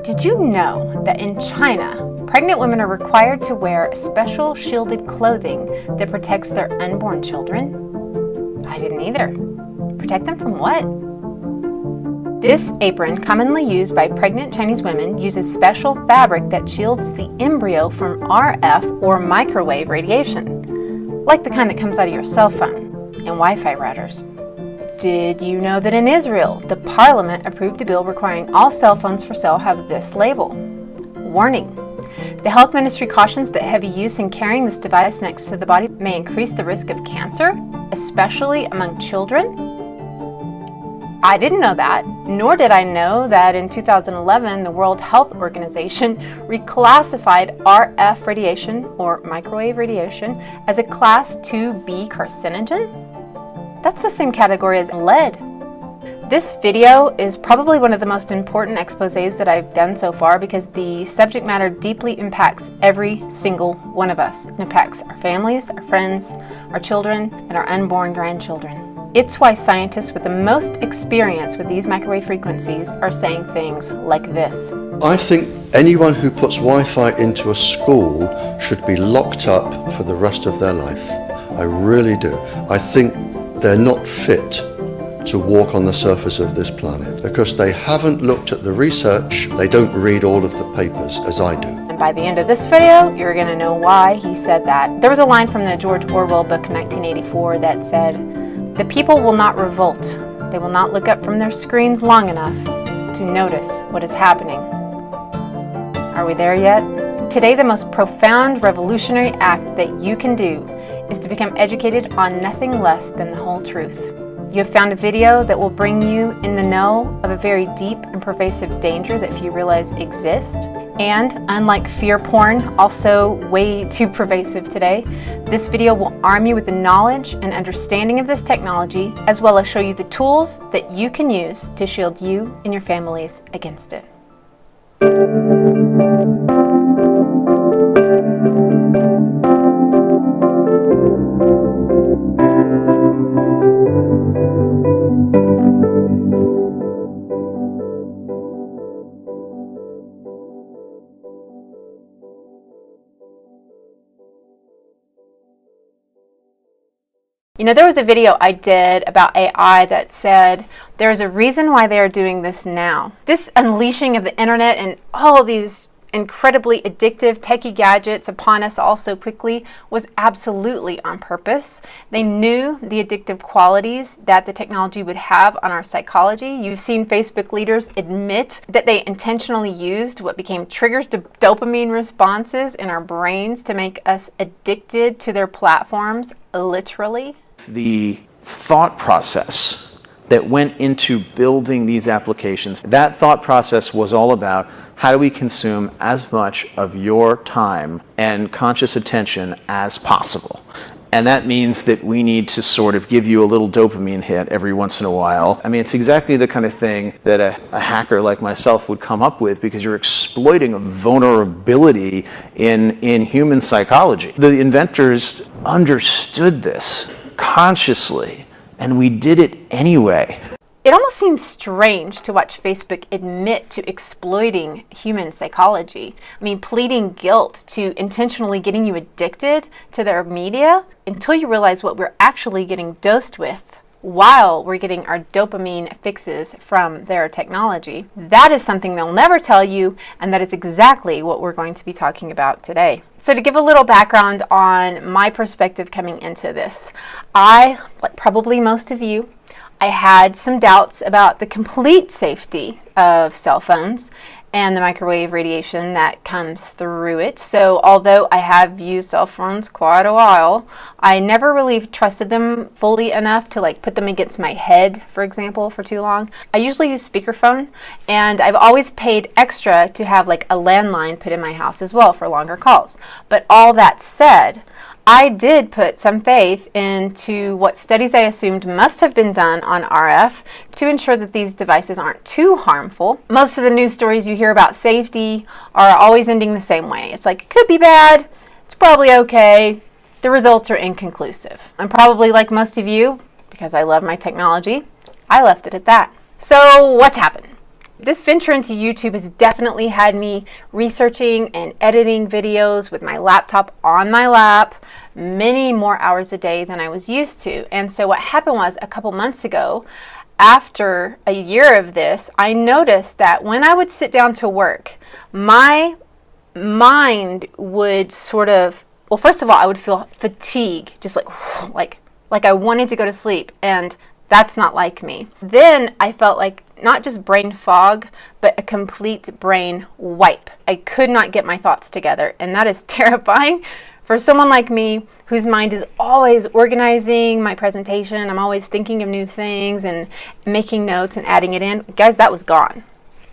Did you know that in China, pregnant women are required to wear special shielded clothing that protects their unborn children? I didn't either. Protect them from what? This apron, commonly used by pregnant Chinese women, uses special fabric that shields the embryo from RF or microwave radiation, like the kind that comes out of your cell phone and Wi-Fi routers. Did you know that in Israel, the parliament approved a bill requiring all cell phones for sale have this label? Warning. The health ministry cautions that heavy use and carrying this device next to the body may increase the risk of cancer, especially among children. I didn't know that, nor did I know that in 2011, the World Health Organization reclassified RF radiation, or microwave radiation, as a Class 2B carcinogen. That's the same category as lead. This video is probably one of the most important exposés that I've done so far because the subject matter deeply impacts every single one of us. It impacts our families, our friends, our children, and our unborn grandchildren. It's why scientists with the most experience with these microwave frequencies are saying things like this. I think anyone who puts Wi-Fi into a school should be locked up for the rest of their life. I really do. I think they're not fit to walk on the surface of this planet because they haven't looked at the research, they don't read all of the papers as I do. And by the end of this video, you're going to know why he said that. There was a line from the George Orwell book 1984 that said, "The people will not revolt. They will not look up from their screens long enough to notice what is happening." Are we there yet? Today, the most profound revolutionary act that you can do is to become educated on nothing less than the whole truth. You have found a video that will bring you in the know of a very deep and pervasive danger that few realize exists. And unlike fear porn, also way too pervasive today, this video will arm you with the knowledge and understanding of this technology, as well as show you the tools that you can use to shield you and your families against it. You know, there was a video I did about AI that said there is a reason why they are doing this now. This unleashing of the internet and all these incredibly addictive techie gadgets upon us all so quickly was absolutely on purpose. They knew the addictive qualities that the technology would have on our psychology. You've seen Facebook leaders admit that they intentionally used what became triggers to dopamine responses in our brains to make us addicted to their platforms, literally. The thought process that went into building these applications, that thought process was all about how do we consume as much of your time and conscious attention as possible. And that means that we need to sort of give you a little dopamine hit every once in a while. I mean, it's exactly the kind of thing that a hacker like myself would come up with because you're exploiting a vulnerability in human psychology. The inventors understood this consciously, and we did it anyway. It almost seems strange to watch Facebook admit to exploiting human psychology. I mean, pleading guilt to intentionally getting you addicted to their media until you realize what we're actually getting dosed with while we're getting our dopamine fixes from their technology. That is something they'll never tell you, and that is exactly what we're going to be talking about today. So to give a little background on my perspective coming into this, I, like probably most of you, I had some doubts about the complete safety of cell phones and the microwave radiation that comes through it. So although I have used cell phones quite a while, I never really trusted them fully enough to like put them against my head, for example, for too long. I usually use speakerphone, and I've always paid extra to have like a landline put in my house as well for longer calls. But all that said, I did put some faith into what studies I assumed must have been done on RF to ensure that these devices aren't too harmful. Most of the news stories you hear about safety are always ending the same way. It's like, it could be bad, it's probably okay, the results are inconclusive. I'm probably like most of you, because I love my technology, I left it at that. So what's happened? This venture into YouTube has definitely had me researching and editing videos with my laptop on my lap many more hours a day than I was used to. And so what happened was, a couple months ago, after a year of this, I noticed that when I would sit down to work, my mind would sort of, well, first of all, I would feel fatigue, just like I wanted to go to sleep, and that's not like me. Then I felt like not just brain fog, but a complete brain wipe. I could not get my thoughts together, and that is terrifying for someone like me whose mind is always organizing my presentation. I'm always thinking of new things and making notes and adding it in. Guys, that was gone,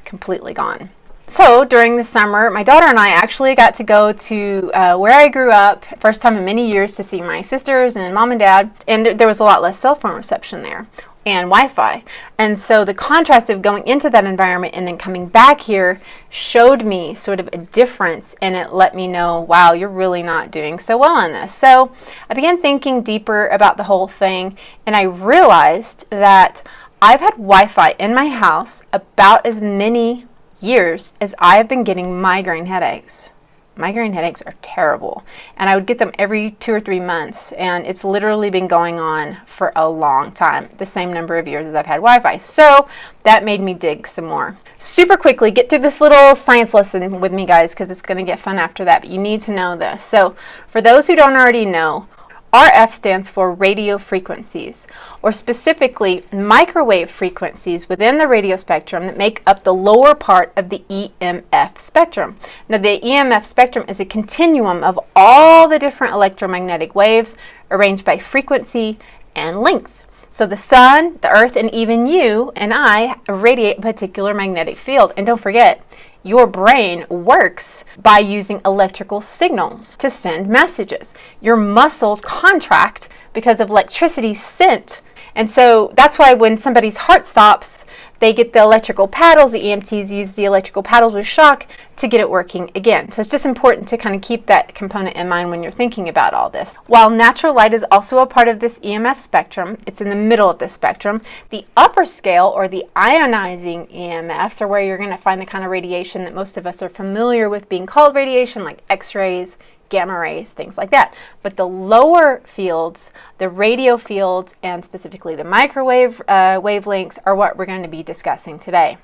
completely gone. So during the summer, my daughter and I actually got to go to where I grew up, first time in many years, to see my sisters and mom and dad, and there was a lot less cell phone reception there and Wi-Fi. And so the contrast of going into that environment and then coming back here showed me sort of a difference, and it let me know, wow, you're really not doing so well in this. So I began thinking deeper about the whole thing, and I realized that I've had Wi-Fi in my house about as many years as I have been getting migraine headaches. Migraine headaches are terrible, and I would get them every 2 or 3 months, and it's literally been going on for a long time, the same number of years as I've had Wi-Fi. So that made me dig some more. Super quickly, get through this little science lesson with me, guys, because it's going to get fun after that, but you need to know this. So for those who don't already know, RF stands for radio frequencies, or specifically microwave frequencies within the radio spectrum that make up the lower part of the EMF spectrum. Now, the EMF spectrum is a continuum of all the different electromagnetic waves arranged by frequency and length. So the sun, the earth, and even you and I radiate a particular magnetic field. And don't forget, your brain works by using electrical signals to send messages. Your muscles contract because of electricity sent. And so that's why when somebody's heart stops, they get the electrical paddles. The EMTs use the electrical paddles with shock to get it working again. So it's just important to kind of keep that component in mind when you're thinking about all this. While natural light is also a part of this EMF spectrum, it's in the middle of the spectrum. The upper scale, or the ionizing EMFs, are where you're going to find the kind of radiation that most of us are familiar with being called radiation, like X-rays, gamma rays, things like that. But the lower fields, the radio fields, and specifically the microwave wavelengths, are what we're going to be discussing today.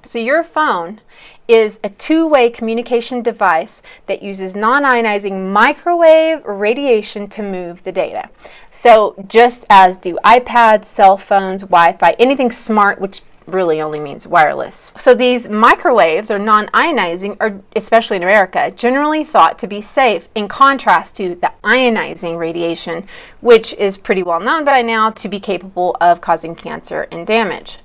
So your phone is a two-way communication device that uses non-ionizing microwave radiation to move the data. So just as do iPads, cell phones, Wi-Fi, anything smart, which really only means wireless. So these microwaves, or non-ionizing, are, especially in America, generally thought to be safe, in contrast to the ionizing radiation, which is pretty well known by now to be capable of causing cancer and damage.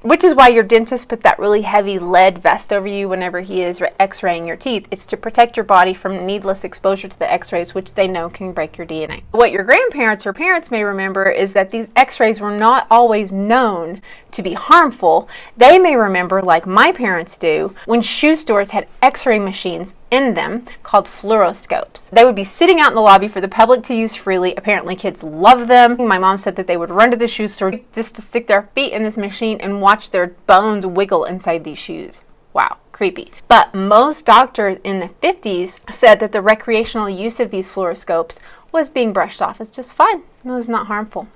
Which is why your dentist put that really heavy lead vest over you whenever he is x-raying your teeth. It's to protect your body from needless exposure to the x-rays, which they know can break your DNA. What your grandparents or parents may remember is that these x-rays were not always known to be harmful. They may remember, like my parents do, when shoe stores had x-ray machines in them called fluoroscopes. They would be sitting out in the lobby for the public to use freely. Apparently kids love them. My mom said that they would run to the shoe store just to stick their feet in this machine and watch their bones wiggle inside these shoes. Wow, creepy. But most doctors in the 50s said that the recreational use of these fluoroscopes was being brushed off as just fine. It was not harmful.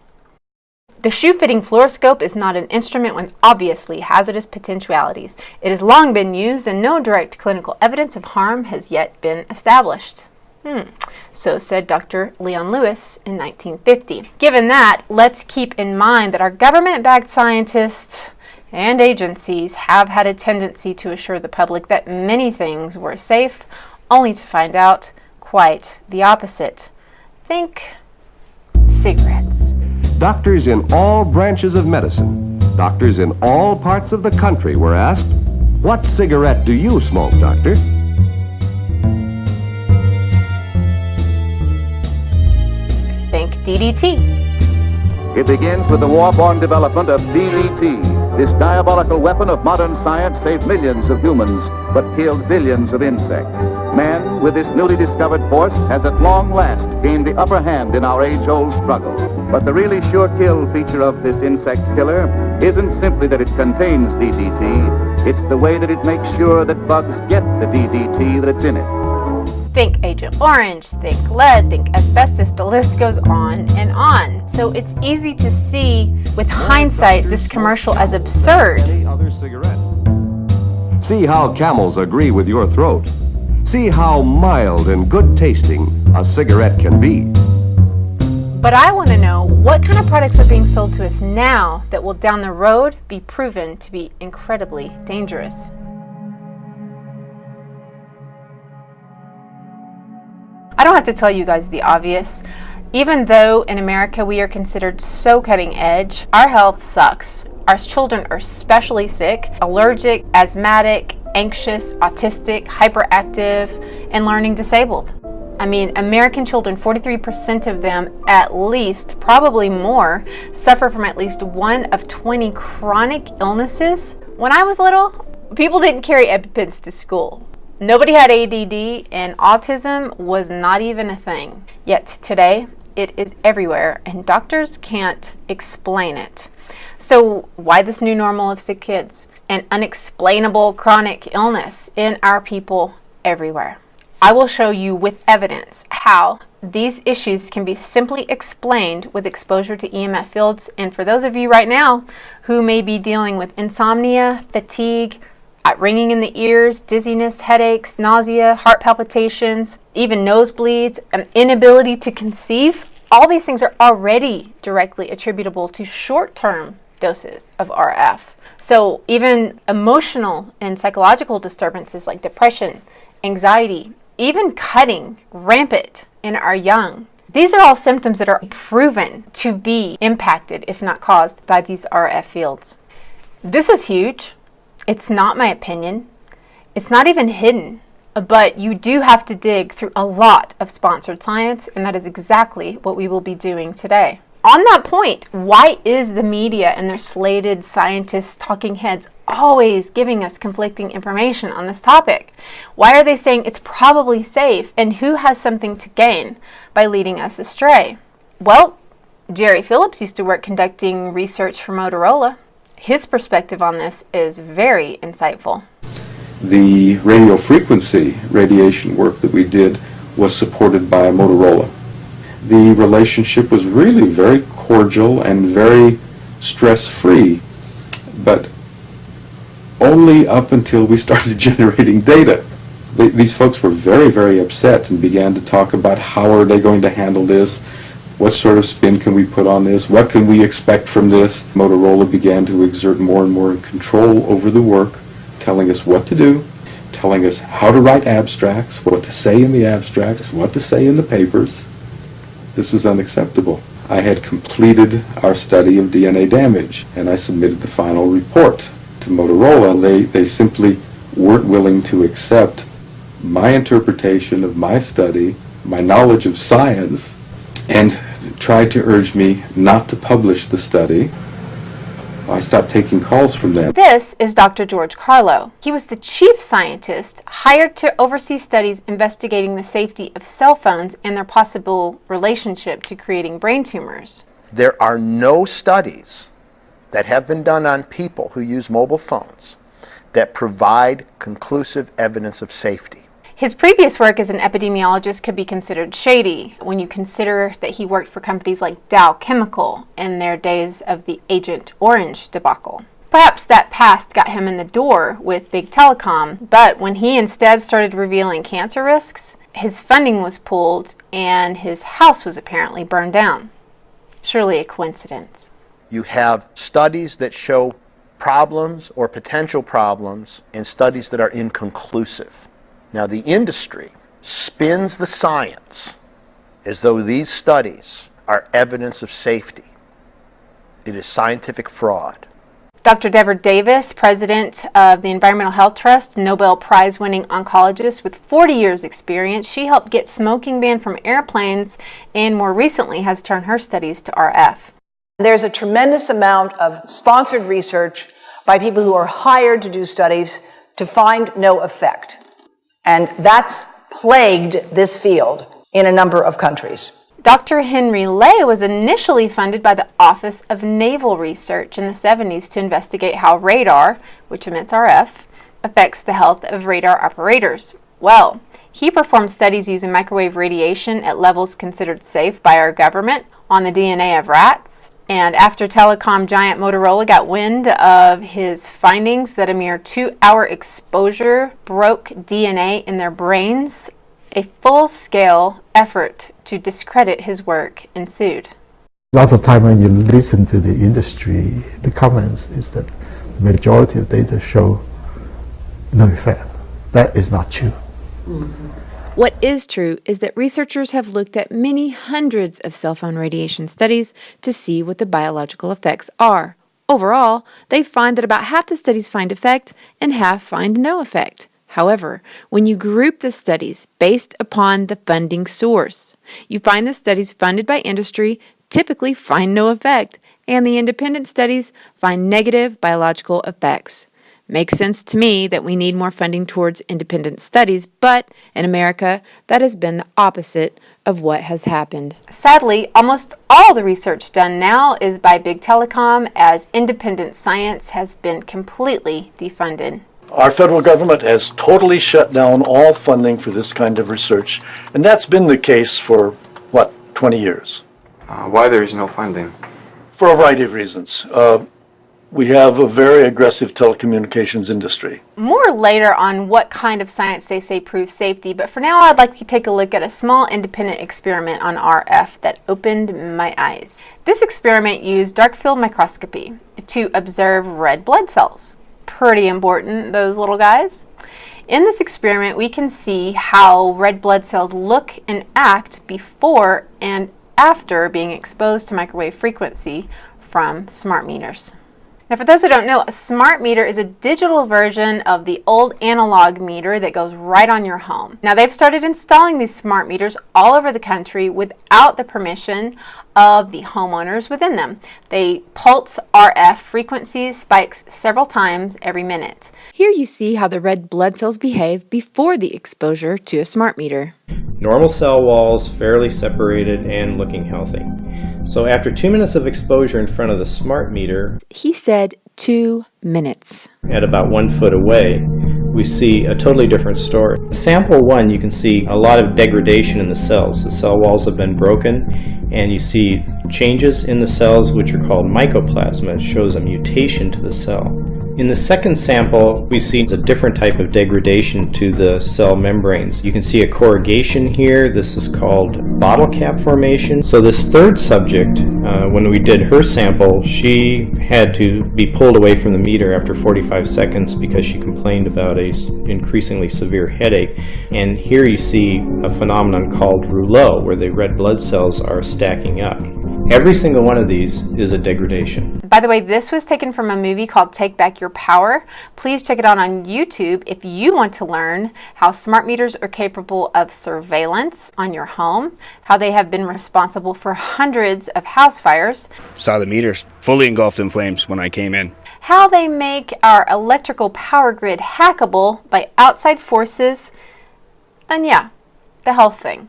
The shoe-fitting fluoroscope is not an instrument with obviously hazardous potentialities. It has long been used, and no direct clinical evidence of harm has yet been established. So said Dr. Leon Lewis in 1950. Given that, let's keep in mind that our government-backed scientists and agencies have had a tendency to assure the public that many things were safe, only to find out quite the opposite. Think cigarettes. Doctors in all branches of medicine, doctors in all parts of the country were asked, "What cigarette do you smoke, doctor?" Think DDT. It begins with the war-born development of DDT. This diabolical weapon of modern science saved millions of humans, but killed billions of insects. Man, with this newly discovered force, has at long last gained the upper hand in our age-old struggle. But the really sure kill feature of this insect killer isn't simply that it contains DDT, it's the way that it makes sure that bugs get the DDT that's in it. Think Agent Orange, think lead, think asbestos, the list goes on and on. So it's easy to see with hindsight this commercial as absurd. Any other cigarette. See how camels agree with your throat. See how mild and good tasting a cigarette can be. But I want to know what kind of products are being sold to us now that will down the road be proven to be incredibly dangerous. I don't have to tell you guys the obvious. Even though in America we are considered so cutting edge, our health sucks. Our children are especially sick, allergic, asthmatic, anxious, autistic, hyperactive, and learning disabled. I mean, American children, 43% of them at least, probably more, suffer from at least one of 20 chronic illnesses. When I was little, people didn't carry EpiPens to school. Nobody had ADD, and autism was not even a thing. Yet today, it is everywhere, and doctors can't explain it. So why this new normal of sick kids? An unexplainable chronic illness in our people everywhere. I will show you with evidence how these issues can be simply explained with exposure to EMF fields. And for those of you right now who may be dealing with insomnia, fatigue, ringing in the ears, dizziness, headaches, nausea, heart palpitations, even nosebleeds, an inability to conceive, all these things are already directly attributable to short-term doses of RF. So even emotional and psychological disturbances like depression, anxiety, even cutting rampant in our young. These are all symptoms that are proven to be impacted, if not caused, by these RF fields. This is huge. It's not my opinion. It's not even hidden, but you do have to dig through a lot of sponsored science, and that is exactly what we will be doing today. On that point, why is the media and their slated scientists, talking heads, always giving us conflicting information on this topic? Why are they saying it's probably safe, and who has something to gain by leading us astray? Well, Jerry Phillips used to work conducting research for Motorola. His perspective on this is very insightful. The radio frequency radiation work that we did was supported by Motorola. The relationship was really very cordial and very stress-free, but only up until we started generating data. These folks were very, very upset and began to talk about how are they going to handle this, what sort of spin can we put on this, what can we expect from this. Motorola began to exert more and more control over the work, telling us what to do, telling us how to write abstracts, what to say in the abstracts, what to say in the papers. This was unacceptable. I had completed our study of DNA damage, and I submitted the final report to Motorola, and they simply weren't willing to accept my interpretation of my study, my knowledge of science, and tried to urge me not to publish the study. I stopped taking calls from them. This is Dr. George Carlo. He was the chief scientist hired to oversee studies investigating the safety of cell phones and their possible relationship to creating brain tumors. There are no studies that have been done on people who use mobile phones that provide conclusive evidence of safety. His previous work as an epidemiologist could be considered shady when you consider that he worked for companies like Dow Chemical in their days of the Agent Orange debacle. Perhaps that past got him in the door with big telecom, but when he instead started revealing cancer risks, his funding was pulled and his house was apparently burned down. Surely a coincidence. You have studies that show problems or potential problems and studies that are inconclusive. Now, the industry spins the science as though these studies are evidence of safety. It is scientific fraud. Dr. Deborah Davis, president of the Environmental Health Trust, Nobel Prize-winning oncologist with 40 years experience, she helped get smoking banned from airplanes and more recently has turned her studies to RF. There's a tremendous amount of sponsored research by people who are hired to do studies to find no effect. And that's plagued this field in a number of countries. Dr. Henry Ley was initially funded by the Office of Naval Research in the 70s to investigate how radar, which emits RF, affects the health of radar operators. Well, he performed studies using microwave radiation at levels considered safe by our government on the DNA of rats. And after telecom giant Motorola got wind of his findings that a mere 2-hour exposure broke DNA in their brains, a full-scale effort to discredit his work ensued. Lots of time when you listen to the industry, the comments is that the majority of data show no effect. That is not true. What is true is that researchers have looked at many hundreds of cell phone radiation studies to see what the biological effects are. Overall, they find that about half the studies find effect and half find no effect. However, when you group the studies based upon the funding source, you find the studies funded by industry typically find no effect, and the independent studies find negative biological effects. Makes sense to me that we need more funding towards independent studies, but in America, that has been the opposite of what has happened. Sadly, almost all the research done now is by big telecom, as independent science has been completely defunded. Our federal government has totally shut down all funding for this kind of research, and that's been the case for, 20 years? Why there is no funding? For a variety of reasons. We have a very aggressive telecommunications industry. More later on what kind of science they say proves safety, but for now I'd like to take a look at a small independent experiment on RF that opened my eyes. This experiment used dark field microscopy to observe red blood cells. Pretty important, those little guys. In this experiment, we can see how red blood cells look and act before and after being exposed to microwave frequency from smart meters. Now, for those who don't know, a smart meter is a digital version of the old analog meter that goes right on your home. Now, they've started installing these smart meters all over the country without the permission of the homeowners within them. They pulse RF frequencies spikes several times every minute. Here you see how the red blood cells behave before the exposure to a smart meter. Normal cell walls, fairly separated and looking healthy. So after 2 minutes of exposure in front of the smart meter, He said 2 minutes. at about 1 foot away, we see a totally different story. Sample 1, you can see a lot of degradation in the cells. The cell walls have been broken, and you see changes in the cells which are called mycoplasma. It shows a mutation to the cell. In the second sample, we see a different type of degradation to the cell membranes. You can see a corrugation here. This is called bottle cap formation. So this third subject, when we did her sample, she had to be pulled away from the meter after 45 seconds because she complained about a increasingly severe headache. And here you see a phenomenon called rouleau, where the red blood cells are stacking up. Every single one of these is a degradation. By the way, this was taken from a movie called Take Back Your Power. Please check it out on YouTube if you want to learn how smart meters are capable of surveillance on your home, how they have been responsible for hundreds of house fires. Saw the meters fully engulfed in flames when I came in. How they make our electrical power grid hackable by outside forces, and yeah, the health thing.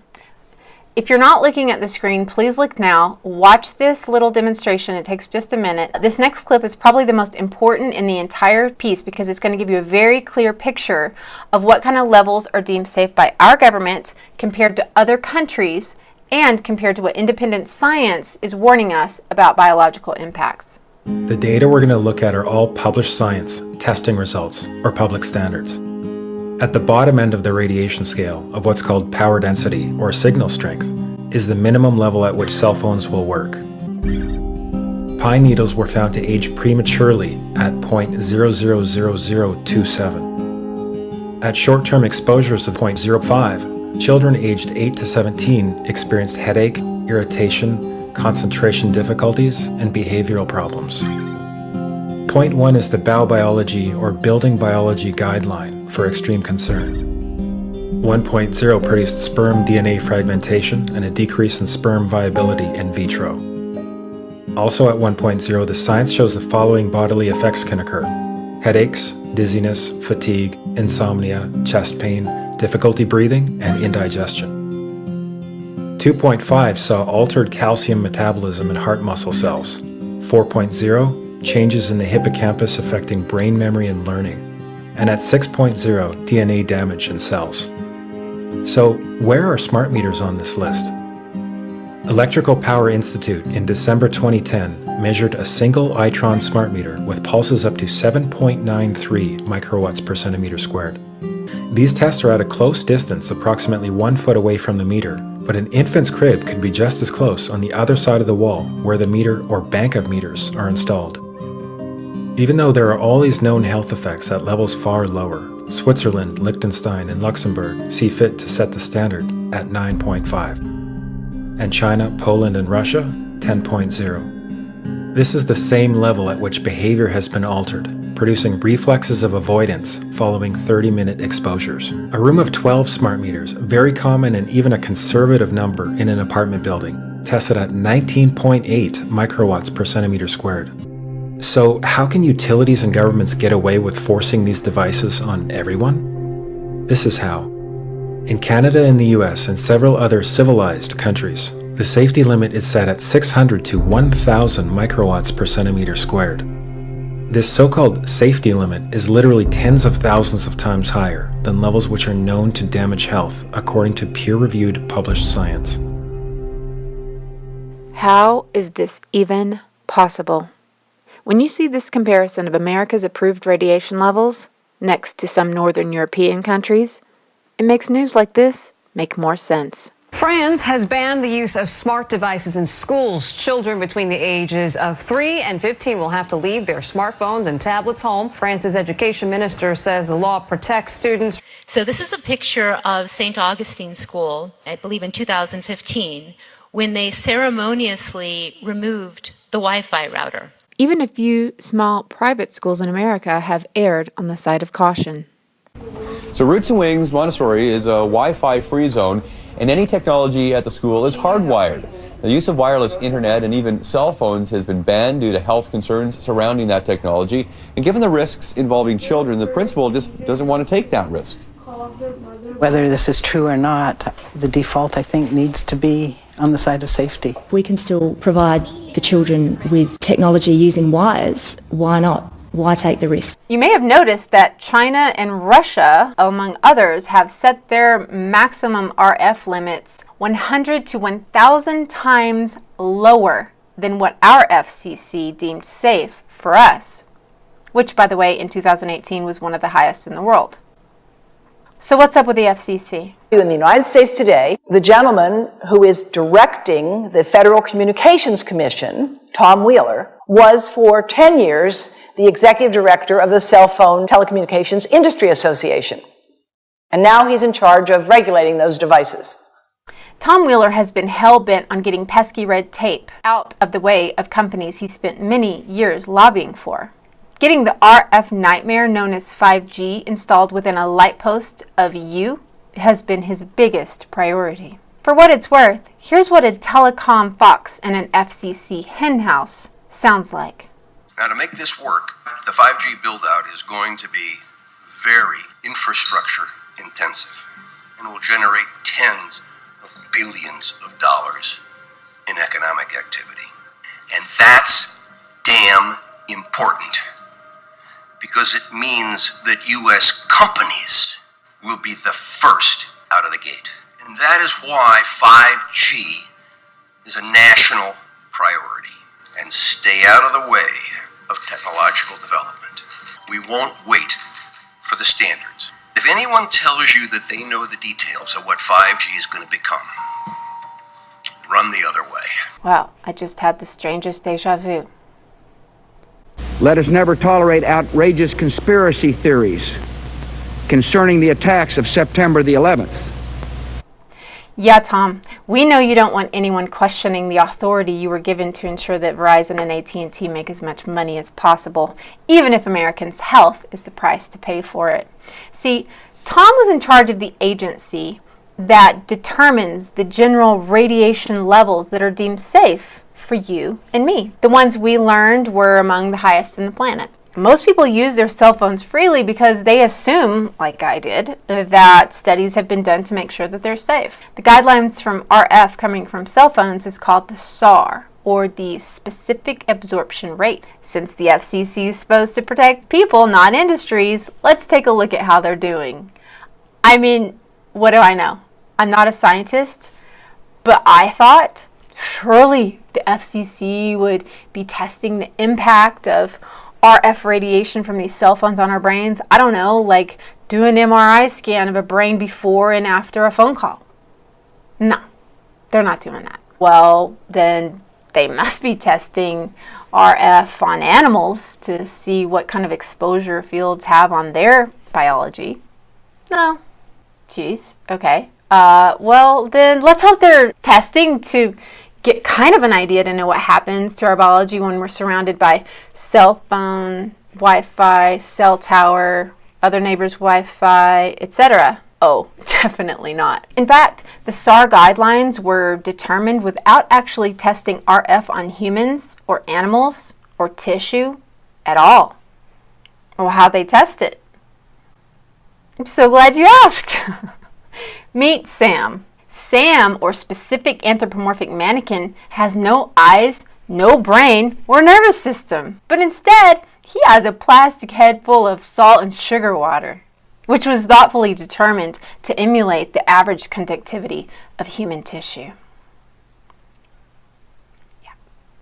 If you're not looking at the screen, please look now. Watch this little demonstration. It takes just a minute. This next clip is probably the most important in the entire piece because it's going to give you a very clear picture of what kind of levels are deemed safe by our government compared to other countries and compared to what independent science is warning us about biological impacts. The data we're going to look at are all published science, testing results, or public standards. At the bottom end of the radiation scale of what's called power density or signal strength is the minimum level at which cell phones will work. Pine needles were found to age prematurely at 0.000027. At short-term exposures of 0.05, children aged 8 to 17 experienced headache, irritation, concentration difficulties, and behavioral problems. Point 1 is the biobiology or building biology guideline for extreme concern. 1.0 produced sperm DNA fragmentation and a decrease in sperm viability in vitro. Also at 1.0, the science shows the following bodily effects can occur: headaches, dizziness, fatigue, insomnia, chest pain, difficulty breathing, and indigestion. 2.5 saw altered calcium metabolism in heart muscle cells. 4.0, changes in the hippocampus affecting brain memory and learning. And at 6.0, DNA damage in cells. So, where are smart meters on this list? Electrical Power Institute in December 2010 measured a single Itron smart meter with pulses up to 7.93 microwatts per centimeter squared. These tests are at a close distance, approximately 1 foot away from the meter, but an infant's crib could be just as close on the other side of the wall where the meter or bank of meters are installed. Even though there are all these known health effects at levels far lower, Switzerland, Liechtenstein, and Luxembourg see fit to set the standard at 9.5. And China, Poland, and Russia, 10.0. This is the same level at which behavior has been altered, producing reflexes of avoidance following 30-minute exposures. A room of 12 smart meters, very common and even a conservative number in an apartment building, tested at 19.8 microwatts per centimeter squared. So how can utilities and governments get away with forcing these devices on everyone? This is how. In Canada and the US and several other civilized countries, the safety limit is set at 600 to 1,000 microwatts per centimeter squared. This so-called safety limit is literally tens of thousands of times higher than levels which are known to damage health according to peer-reviewed published science. How is this even possible? When you see this comparison of America's approved radiation levels next to some northern European countries, it makes news like this make more sense. France has banned the use of smart devices in schools. Children between the ages of 3 and 15 will have to leave their smartphones and tablets home. France's education minister says the law protects students. So this is a picture of St. Augustine School, I believe in 2015, when they ceremoniously removed the Wi-Fi router. Even a few small private schools in America have erred on the side of caution. So Roots and Wings Montessori is a Wi-Fi free zone, and any technology at the school is hardwired. The use of wireless internet and even cell phones has been banned due to health concerns surrounding that technology. And given the risks involving children, the principal just doesn't want to take that risk. Whether this is true or not, the default, I think, needs to be on the side of safety. We can still provide the children with technology using wires. Why not? Why take the risk? You may have noticed that China and Russia, among others, have set their maximum RF limits 100 to 1,000 times lower than what our FCC deemed safe for us, which, by the way, in 2018 was one of the highest in the world. So what's up with the FCC? In the United States today, the gentleman who is directing the Federal Communications Commission, Tom Wheeler, was for 10 years the executive director of the Cell Phone Telecommunications Industry Association. And now he's in charge of regulating those devices. Tom Wheeler has been hell-bent on getting pesky red tape out of the way of companies he spent many years lobbying for. Getting the RF nightmare known as 5G installed within a light post of you has been his biggest priority. For what it's worth, here's what a telecom fox and an FCC henhouse sounds like. Now, to make this work, the 5G build-out is going to be very infrastructure intensive and will generate tens of billions of dollars in economic activity. And that's damn important, because it means that U.S. companies will be the first out of the gate. And that is why 5G is a national priority. And stay out of the way of technological development. We won't wait for the standards. If anyone tells you that they know the details of what 5G is going to become, run the other way. Wow, I just had the strangest deja vu. Let us never tolerate outrageous conspiracy theories concerning the attacks of September the 11th. Yeah, Tom, we know you don't want anyone questioning the authority you were given to ensure that Verizon and AT&T make as much money as possible, even if Americans' health is the price to pay for it. See, Tom was in charge of the agency that determines the general radiation levels that are deemed safe for you and me. The ones we learned were among the highest in the planet. Most people use their cell phones freely because they assume, like I did, that studies have been done to make sure that they're safe. The guidelines from RF coming from cell phones is called the SAR, or the specific absorption rate. Since the FCC is supposed to protect people, not industries, let's take a look at how they're doing. I mean, what do I know? I'm not a scientist, but I thought surely the FCC would be testing the impact of RF radiation from these cell phones on our brains. I don't know, like do an MRI scan of a brain before and after a phone call. No, they're not doing that. Well, then they must be testing RF on animals to see what kind of exposure fields have on their biology. No. Geez, okay. Well, then let's hope they're testing to get kind of an idea to know what happens to our biology when we're surrounded by cell phone, Wi-Fi, cell tower, other neighbors' Wi-Fi, etc. Oh, definitely not. In fact, the SAR guidelines were determined without actually testing RF on humans or animals or tissue at all. Well, how'd they test it? I'm so glad you asked. Meet Sam. Sam, or specific anthropomorphic mannequin, has no eyes, no brain, or nervous system. But instead, he has a plastic head full of salt and sugar water, which was thoughtfully determined to emulate the average conductivity of human tissue. Yeah.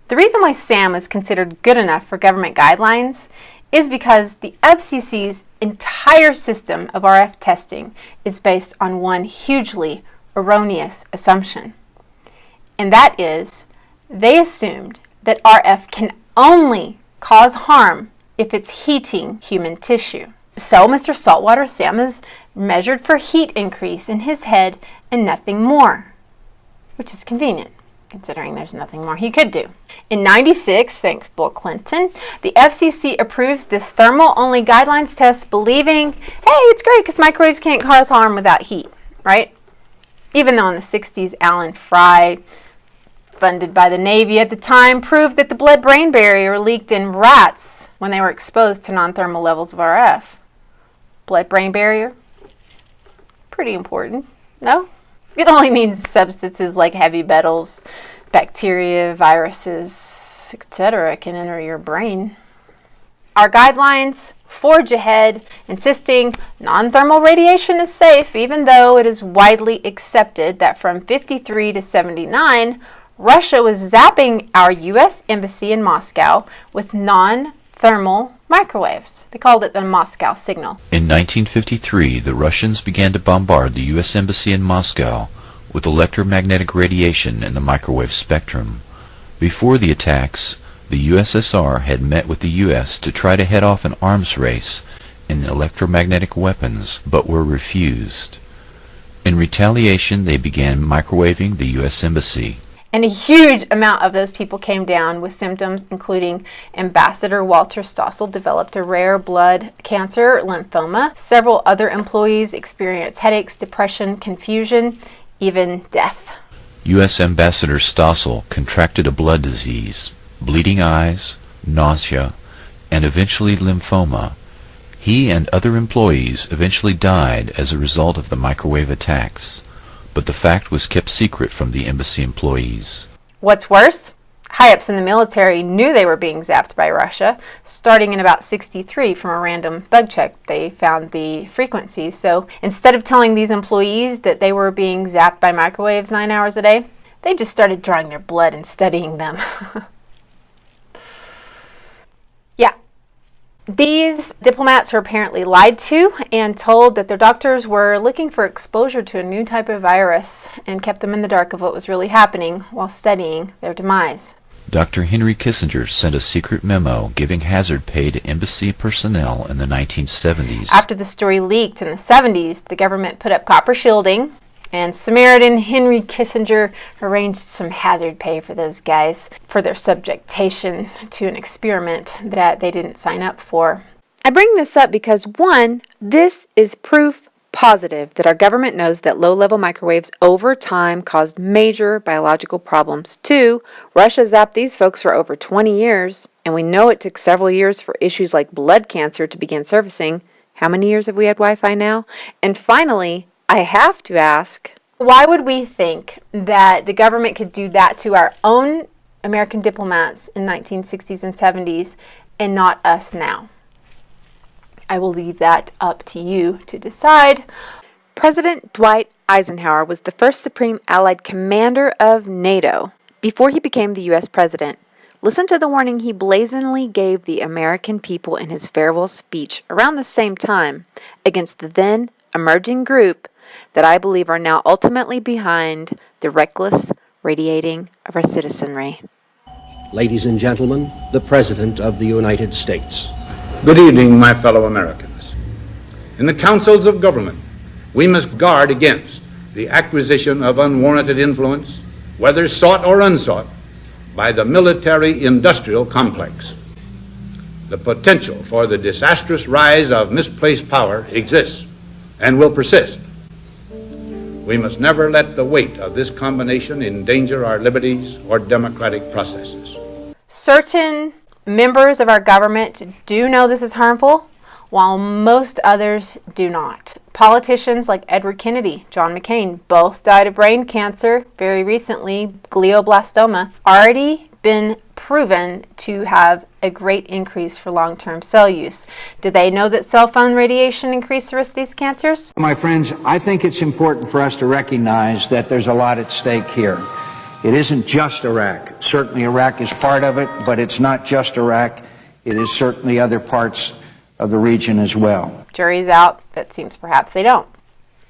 The reason why Sam is considered good enough for government guidelines is because the FCC's entire system of RF testing is based on one hugely erroneous assumption. And that is, they assumed that RF can only cause harm if it's heating human tissue. So Mr. Saltwater Sam is measured for heat increase in his head and nothing more, which is convenient, considering there's nothing more he could do. In '96, thanks Bill Clinton, the FCC approves this thermal-only guidelines test, believing, hey, it's great because microwaves can't cause harm without heat, right? Even though in the 60s, Alan Fry, funded by the Navy at the time, proved that the blood-brain barrier leaked in rats when they were exposed to non-thermal levels of RF. Blood-brain barrier? Pretty important, no? It only means substances like heavy metals, bacteria, viruses, etc. can enter your brain. Our guidelines forge ahead, insisting non-thermal radiation is safe, even though it is widely accepted that from 53 to 79, Russia was zapping our U.S. Embassy in Moscow with non-thermal microwaves. They called it the Moscow signal. In 1953, the Russians began to bombard the U.S. Embassy in Moscow with electromagnetic radiation in the microwave spectrum. Before the attacks, the USSR had met with the U.S. to try to head off an arms race in electromagnetic weapons, but were refused. In retaliation, they began microwaving the U.S. Embassy. And a huge amount of those people came down with symptoms including Ambassador Walter Stossel developed a rare blood cancer, lymphoma. Several other employees experienced headaches, depression, confusion, even death. U.S. Ambassador Stossel contracted a blood disease, bleeding eyes, nausea, and eventually lymphoma. He and other employees eventually died as a result of the microwave attacks, but the fact was kept secret from the embassy employees. What's worse? High-ups in the military knew they were being zapped by Russia. Starting in about '63, from a random bug check, they found the frequencies. So instead of telling these employees that they were being zapped by microwaves 9 hours a day, they just started drawing their blood and studying them. Yeah. These diplomats were apparently lied to and told that their doctors were looking for exposure to a new type of virus and kept them in the dark of what was really happening while studying their demise. Dr. Henry Kissinger sent a secret memo giving hazard pay to embassy personnel in the 1970s. After the story leaked in the 70s, the government put up copper shielding, and Samaritan Henry Kissinger arranged some hazard pay for those guys for their subjectation to an experiment that they didn't sign up for. I bring this up because, one, this is proof positive that our government knows that low-level microwaves over time caused major biological problems. 2, Russia zapped these folks for over 20 years, And we know it took several years for issues like blood cancer to begin surfacing. How many years have we had Wi-Fi now? And finally, I have to ask, why would we think that the government could do that to our own American diplomats in 1960s and 70s and not us now? I will leave that up to you to decide. President Dwight Eisenhower was the first Supreme Allied Commander of NATO before he became the U.S. President. Listen to the warning he blazonly gave the American people in his farewell speech around the same time against the then emerging group that I believe are now ultimately behind the reckless radiating of our citizenry. Ladies and gentlemen, the President of the United States. Good evening, my fellow Americans. In the councils of government, we must guard against the acquisition of unwarranted influence, whether sought or unsought, by the military-industrial complex. The potential for the disastrous rise of misplaced power exists and will persist. We must never let the weight of this combination endanger our liberties or democratic processes. Certain members of our government do know this is harmful, while most others do not. Politicians like Edward Kennedy, John McCain, both died of brain cancer very recently, glioblastoma, already been proven to have a great increase for long-term cell use. Do they know that cell phone radiation increases the risk of these cancers? My friends, I think it's important for us to recognize that there's a lot at stake here. It isn't just Iraq. Certainly Iraq is part of it, but it's not just Iraq. It is certainly other parts of the region as well. Jury's out, but seems perhaps they don't.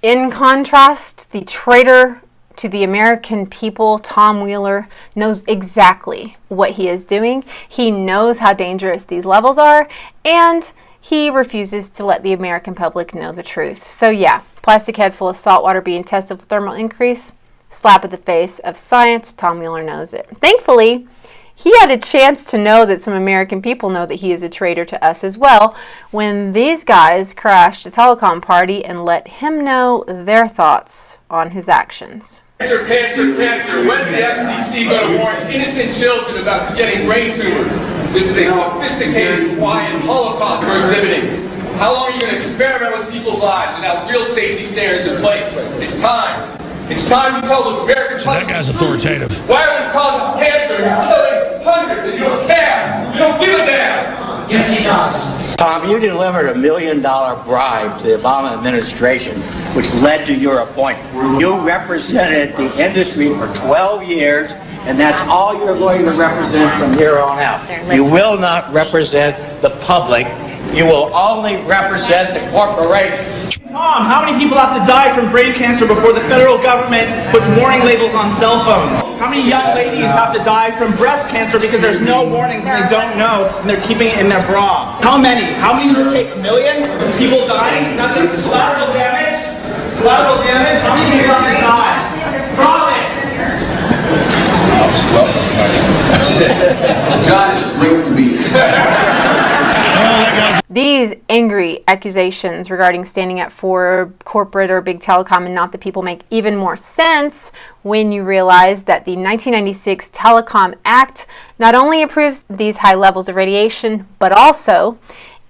In contrast, the traitor to the American people, Tom Wheeler, knows exactly what he is doing. He knows how dangerous these levels are, and he refuses to let the American public know the truth. So yeah, plastic head full of salt water being tested for thermal increase, slap at the face of science. Tom Wheeler knows it. Thankfully, he had a chance to know that some American people know that he is a traitor to us as well when these guys crashed a telecom party and let him know their thoughts on his actions. Cancer, when's the FCC going to warn innocent children about getting brain tumors? This is a sophisticated, quiet Holocaust we're exhibiting. How long are you going to experiment with people's lives without real safety standards in place? It's time. It's time to tell the American public. That guy's authoritative. Wireless causes cancer. You're killing hundreds and you don't care. You don't give a damn. Yes, he does. Tom, you delivered $1 million bribe to the Obama administration, which led to your appointment. You represented the industry for 12 years, and that's all you're going to represent from here on out. You will not represent the public. You will only represent the corporation. Tom, how many people have to die from brain cancer before the federal government puts warning labels on cell phones? How many young ladies have to die from breast cancer because there's no warnings and they don't know and they're keeping it in their bra? How many? How many does it take? $1 million? People dying? It's not just collateral damage? Collateral damage? How many people have to die? Promise! John, it's great to be here. These angry accusations regarding standing up for corporate or big telecom and not the people make even more sense when you realize that the 1996 Telecom Act not only approves these high levels of radiation, but also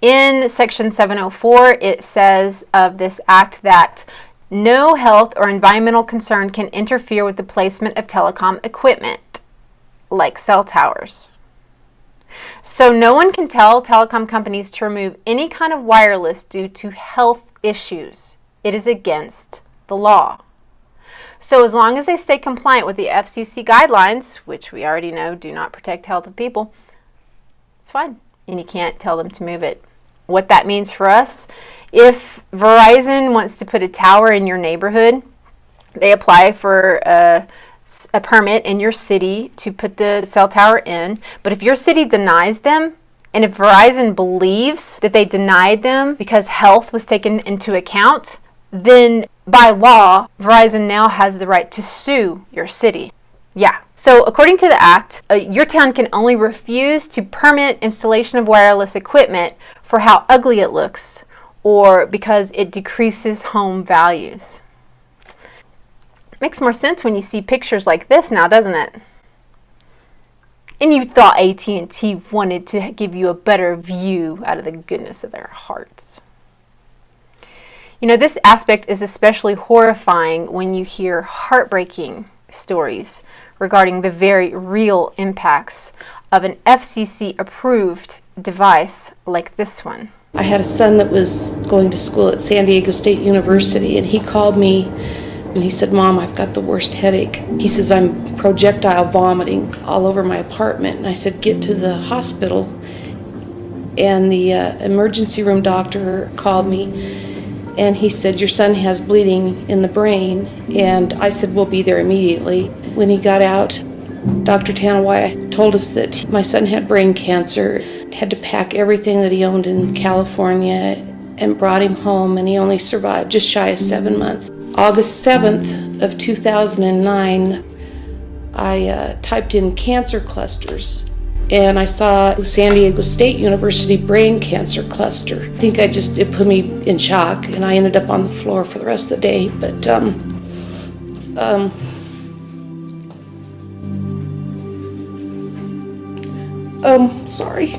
in Section 704 it says of this act that no health or environmental concern can interfere with the placement of telecom equipment, like cell towers. So no one can tell telecom companies to remove any kind of wireless due to health issues. It is against the law. So as long as they stay compliant with the FCC guidelines, which we already know do not protect the health of people, it's fine. And you can't tell them to move it. What that means for us, if Verizon wants to put a tower in your neighborhood, they apply for a permit in your city to put the cell tower in, but if your city denies them, and if Verizon believes that they denied them because health was taken into account, then by law, Verizon now has the right to sue your city. Yeah. So according to the act, your town can only refuse to permit installation of wireless equipment for how ugly it looks or because it decreases home values. Makes more sense when you see pictures like this now, doesn't it? and you thought AT&T wanted to give you a better view out of the goodness of their hearts. You know, this aspect is especially horrifying when you hear heartbreaking stories regarding the very real impacts of an FCC-approved device like this one. I had a son that was going to school at San Diego State University, and he called me and he said, "Mom, I've got the worst headache." He says, "I'm projectile vomiting all over my apartment." And I said, "Get to the hospital." And the emergency room doctor called me, and he said, "Your son has bleeding in the brain." And I said, "We'll be there immediately." When he got out, Dr. Tanawai told us that my son had brain cancer, had to pack everything that he owned in California, and brought him home, and he only survived just shy of 7 months. August 7th of 2009, I typed in cancer clusters, and I saw San Diego State University brain cancer cluster. I think it put me in shock, and I ended up on the floor for the rest of the day. But sorry.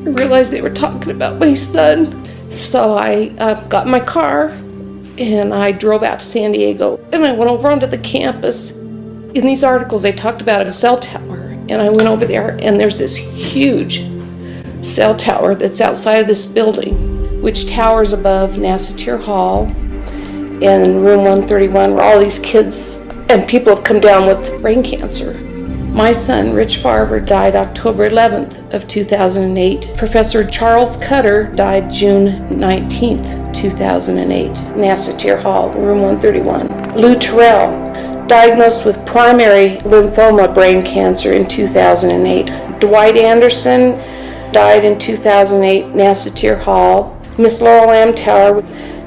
I realized they were talking about my son, so I got in my car and I drove out to San Diego, and I went over onto the campus. In these articles, they talked about a cell tower, and I went over there, and there's this huge cell tower that's outside of this building, which towers above Nassatir Hall and room 131, where all these kids and people have come down with brain cancer. My son, Rich Farver, died October 11th of 2008. Professor Charles Cutter died June 19th, 2008, Nassatir Hall, room 131. Lou Terrell, diagnosed with primary lymphoma brain cancer in 2008. Dwight Anderson died in 2008, Nassatir Hall. Miss Laurel Amtower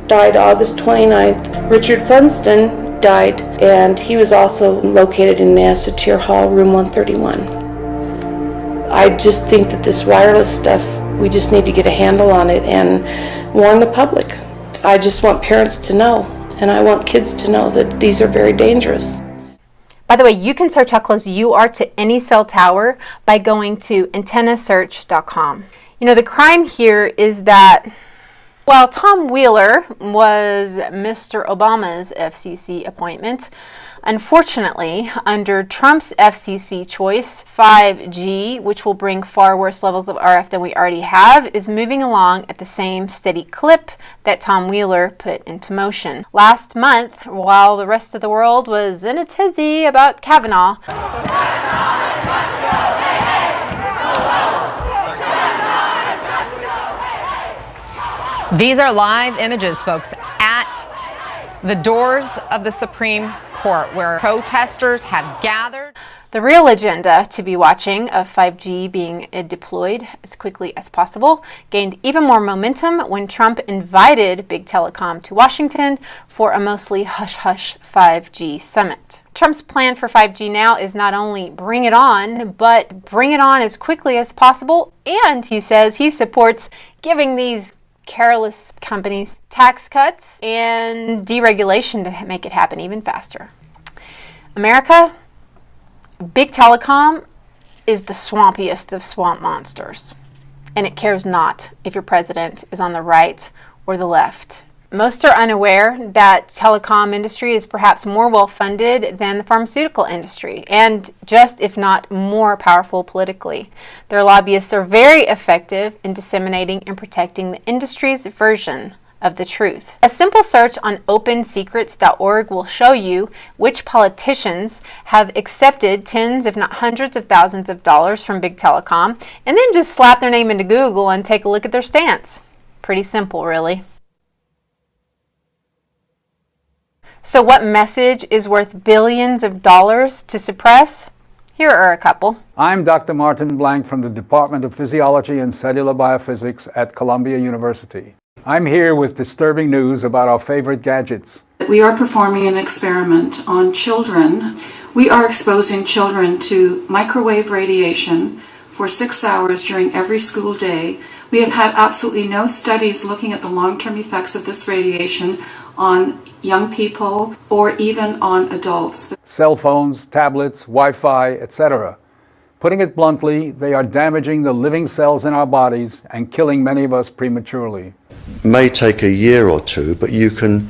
died August 29th. Richard Funston died, and he was also located in Nassatir Hall, room 131. I just think that this wireless stuff, we just need to get a handle on it and warn the public. I just want parents to know, and I want kids to know that these are very dangerous. By the way, you can search how close you are to any cell tower by going to antennasearch.com. You know, the crime here is that while Tom Wheeler was Mr. Obama's FCC appointment, unfortunately, under Trump's FCC choice, 5G, which will bring far worse levels of RF than we already have, is moving along at the same steady clip that Tom Wheeler put into motion. Last month, while the rest of the world was in a tizzy about Kavanaugh, These are live images, folks, at the doors of the Supreme Court, where protesters have gathered. The real agenda to be watching of 5G being deployed as quickly as possible gained even more momentum when Trump invited Big Telecom to Washington for a mostly hush-hush 5G summit. Trump's plan for 5G now is not only bring it on, but bring it on as quickly as possible, and he says he supports giving these careless companies tax cuts and deregulation to make it happen even faster. America, Big Telecom is the swampiest of swamp monsters, and it cares not if your president is on the right or the left. Most are unaware that telecom industry is perhaps more well-funded than the pharmaceutical industry, and just if not more powerful politically. Their lobbyists are very effective in disseminating and protecting the industry's version of the truth. A simple search on opensecrets.org will show you which politicians have accepted tens if not hundreds of thousands of dollars from Big Telecom, and then just slap their name into Google and take a look at their stance. Pretty simple, really. So what message is worth billions of dollars to suppress? Here are a couple. I'm Dr. Martin Blank from the Department of Physiology and Cellular Biophysics at Columbia University. I'm here with disturbing news about our favorite gadgets. We are performing an experiment on children. We are exposing children to microwave radiation for 6 hours during every school day. We have had absolutely no studies looking at the long-term effects of this radiation on young people or even on adults. Cell phones, tablets, Wi-Fi, etc. Putting it bluntly, they are damaging the living cells in our bodies and killing many of us prematurely. It may take a year or two, but you can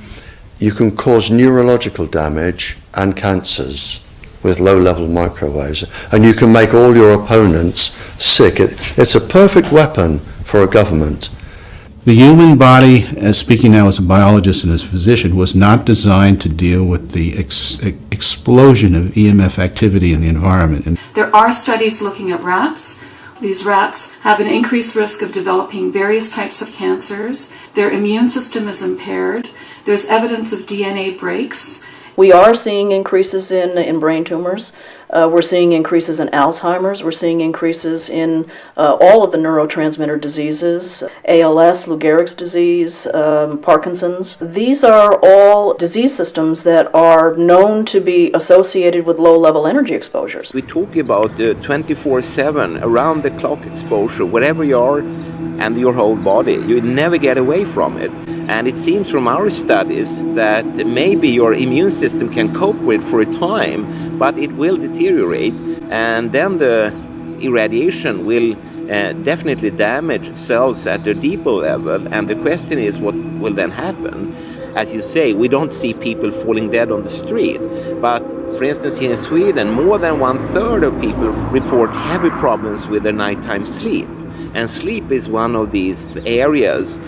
cause neurological damage and cancers with low-level microwaves, and you can make all your opponents sick. It's a perfect weapon for a government. The human body, speaking now as a biologist and as a physician, was not designed to deal with the explosion of EMF activity in the environment. There are studies looking at rats. These rats have an increased risk of developing various types of cancers. Their immune system is impaired. There's evidence of DNA breaks. We are seeing increases in brain tumors. We're seeing increases in Alzheimer's. We're seeing increases in all of the neurotransmitter diseases, ALS, Lou Gehrig's disease, Parkinson's. These are all disease systems that are known to be associated with low-level energy exposures. We talk about 24/7, around-the-clock exposure, wherever you are and your whole body. You never get away from it. And it seems from our studies that maybe your immune system can cope with for a time, but it will deteriorate, and then the irradiation will definitely damage cells at a deeper level. And the question is, what will then happen? As you say, we don't see people falling dead on the street, but for instance here in Sweden, more than 1/3 of people report heavy problems with their nighttime sleep. And sleep is one of these areas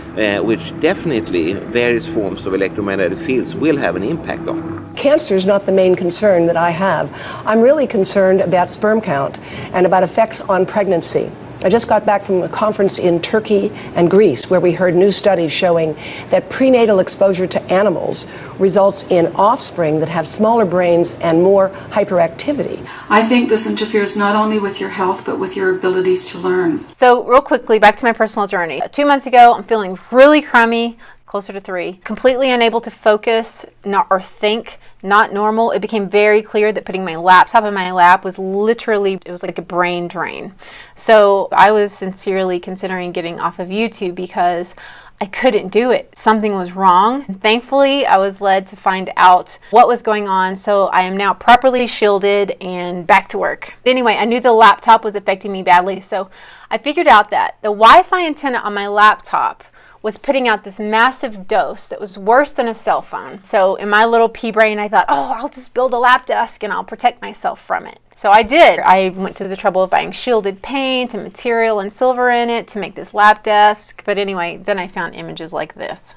which definitely various forms of electromagnetic fields will have an impact on. Cancer is not the main concern that I have. I'm really concerned about sperm count and about effects on pregnancy. I just got back from a conference in Turkey and Greece where we heard new studies showing that prenatal exposure to animals results in offspring that have smaller brains and more hyperactivity. I think this interferes not only with your health, but with your abilities to learn. So real quickly, back to my personal journey. 2 months ago, I'm feeling really crummy, closer to 3, completely unable to focus or think, not normal. It became very clear that putting my laptop in my lap was literally, it was like a brain drain. So I was sincerely considering getting off of YouTube because I couldn't do it. Something was wrong. And thankfully, I was led to find out what was going on, so I am now properly shielded and back to work. Anyway, I knew the laptop was affecting me badly, so I figured out that the Wi-Fi antenna on my laptop was putting out this massive dose that was worse than a cell phone. So in my little pea brain, I thought, oh, I'll just build a lap desk and I'll protect myself from it. So I did. I went to the trouble of buying shielded paint and material and silver in it to make this lap desk. But anyway, then I found images like this.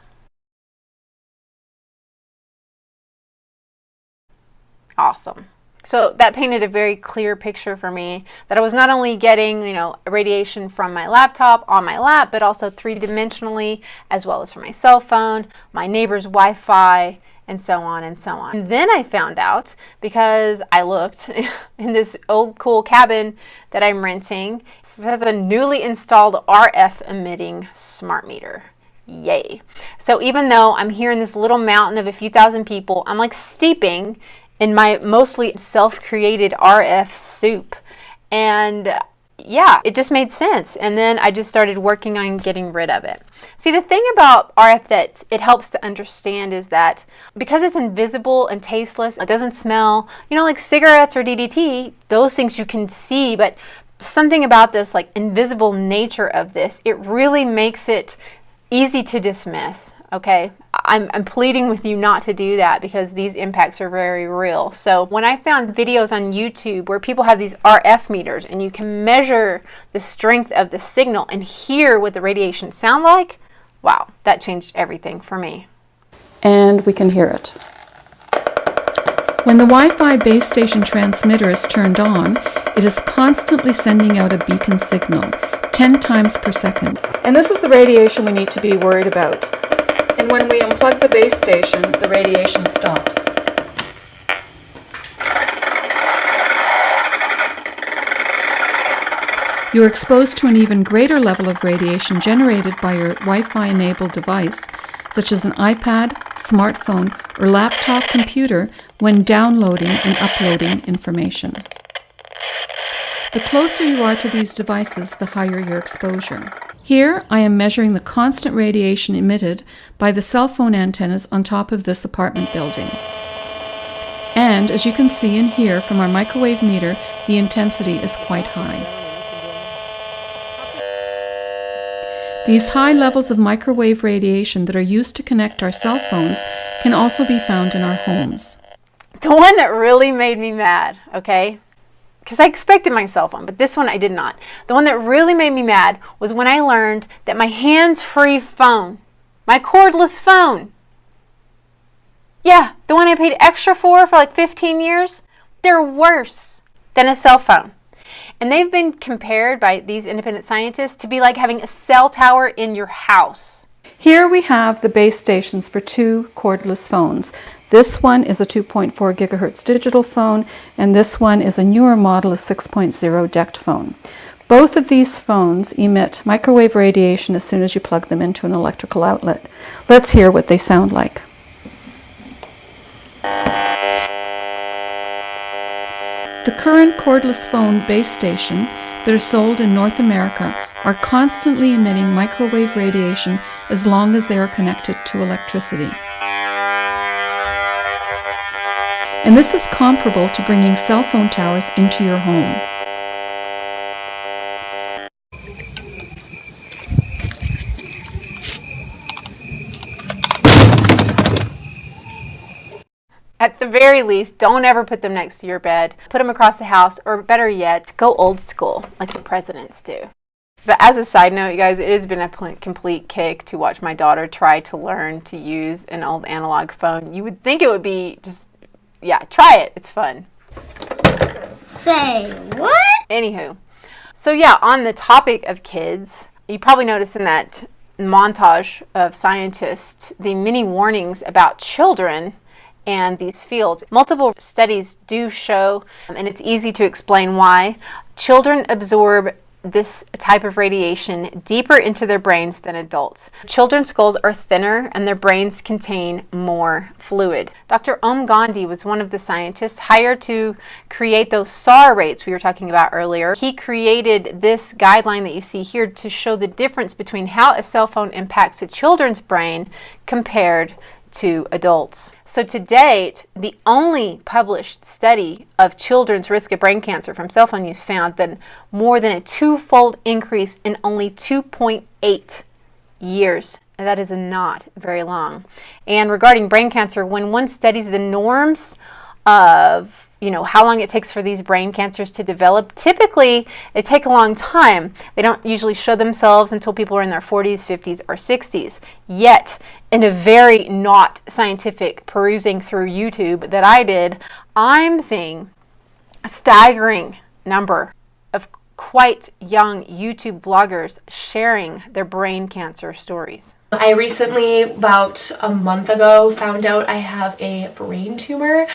Awesome. So that painted a very clear picture for me that I was not only getting, radiation from my laptop on my lap, but also 3-dimensionally, as well as from my cell phone, my neighbor's Wi-Fi, and so on and so on. And then I found out, because I looked in this old cool cabin that I'm renting, it has a newly installed RF emitting smart meter. Yay. So even though I'm here in this little mountain of a few thousand people, I'm like steeping in my mostly self-created RF soup. And yeah, it just made sense. And then I just started working on getting rid of it. See, the thing about RF that it helps to understand is that because it's invisible and tasteless, it doesn't smell, like cigarettes or DDT, those things you can see, but something about this like invisible nature of this, it really makes it easy to dismiss, okay? I'm pleading with you not to do that because these impacts are very real. So when I found videos on YouTube where people have these RF meters and you can measure the strength of the signal and hear what the radiation sound like, wow, that changed everything for me. And we can hear it. When the Wi-Fi base station transmitter is turned on, it is constantly sending out a beacon signal, 10 times per second. And this is the radiation we need to be worried about. And when we unplug the base station, the radiation stops. You're exposed to an even greater level of radiation generated by your Wi-Fi enabled device, such as an iPad, smartphone, or laptop computer when downloading and uploading information. The closer you are to these devices, the higher your exposure. Here, I am measuring the constant radiation emitted by the cell phone antennas on top of this apartment building. And as you can see and hear from our microwave meter, the intensity is quite high. These high levels of microwave radiation that are used to connect our cell phones can also be found in our homes. The one that really made me mad, okay? Because I expected my cell phone, but this one I did not. The one that really made me mad was when I learned that my hands-free phone, my cordless phone, yeah, the one I paid extra for like 15 years, they're worse than a cell phone. And they've been compared by these independent scientists to be like having a cell tower in your house. Here we have the base stations for two cordless phones. This one is a 2.4 gigahertz digital phone, and this one is a newer model, a 6.0 DECT phone. Both of these phones emit microwave radiation as soon as you plug them into an electrical outlet. Let's hear what they sound like. The current cordless phone base station that are sold in North America are constantly emitting microwave radiation as long as they are connected to electricity. And this is comparable to bringing cell phone towers into your home. At the very least, don't ever put them next to your bed. Put them across the house, or better yet, go old school, like the presidents do. But as a side note, you guys, it has been a complete kick to watch my daughter try to learn to use an old analog phone. You would think it would be just, yeah, try it. It's fun. Say what? Anywho, so yeah, on the topic of kids, you probably noticed in that montage of scientists the many warnings about children and these fields. Multiple studies do show, and it's easy to explain why, children absorb this type of radiation deeper into their brains than adults. Children's skulls are thinner and their brains contain more fluid. Dr. Om Gandhi was one of the scientists hired to create those SAR rates we were talking about earlier. He created this guideline that you see here to show the difference between how a cell phone impacts a children's brain compared to adults. So to date, the only published study of children's risk of brain cancer from cell phone use found that more than a twofold increase in only 2.8 years. And that is not very long. And regarding brain cancer, when one studies the norms of how long it takes for these brain cancers to develop, typically they take a long time. They don't usually show themselves until people are in their 40s, 50s, or 60s. Yet, in a very not scientific perusing through YouTube that I did, I'm seeing a staggering number of quite young YouTube vloggers sharing their brain cancer stories. I recently, about a month ago, found out I have a brain tumor.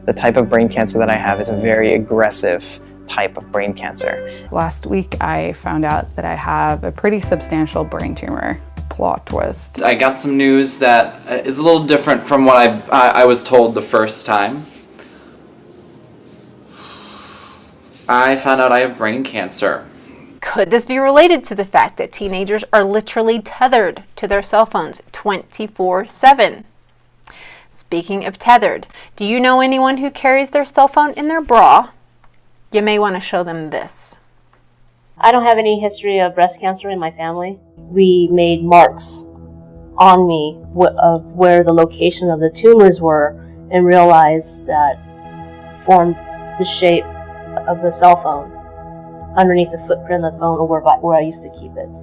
The type of brain cancer that I have is a very aggressive type of brain cancer. Last week I found out that I have a pretty substantial brain tumor. Plot twist. I got some news that is a little different from what I was told the first time. I found out I have brain cancer. Could this be related to the fact that teenagers are literally tethered to their cell phones 24/7? Speaking of tethered, do you know anyone who carries their cell phone in their bra? You may want to show them this. I don't have any history of breast cancer in my family. We made marks on me of where the location of the tumors were and realized that formed the shape of the cell phone underneath the footprint of the phone where I used to keep it.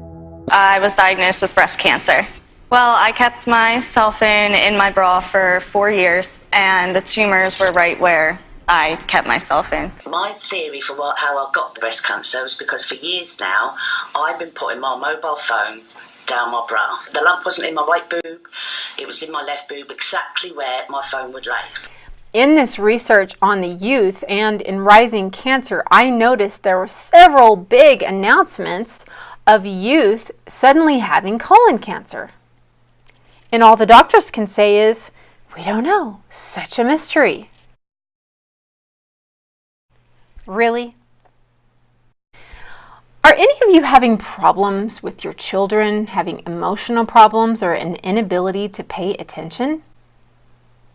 I was diagnosed with breast cancer. Well, I kept my cell phone in my bra for 4 years, and the tumors were right where I kept my cell phone. My theory for how I got the breast cancer was because for years now, I've been putting my mobile phone down my bra. The lump wasn't in my right boob, it was in my left boob, exactly where my phone would lay. In this research on the youth and in rising cancer, I noticed there were several big announcements of youth suddenly having colon cancer. And all the doctors can say is, we don't know, such a mystery. Really? Are any of you having problems with your children, having emotional problems or an inability to pay attention?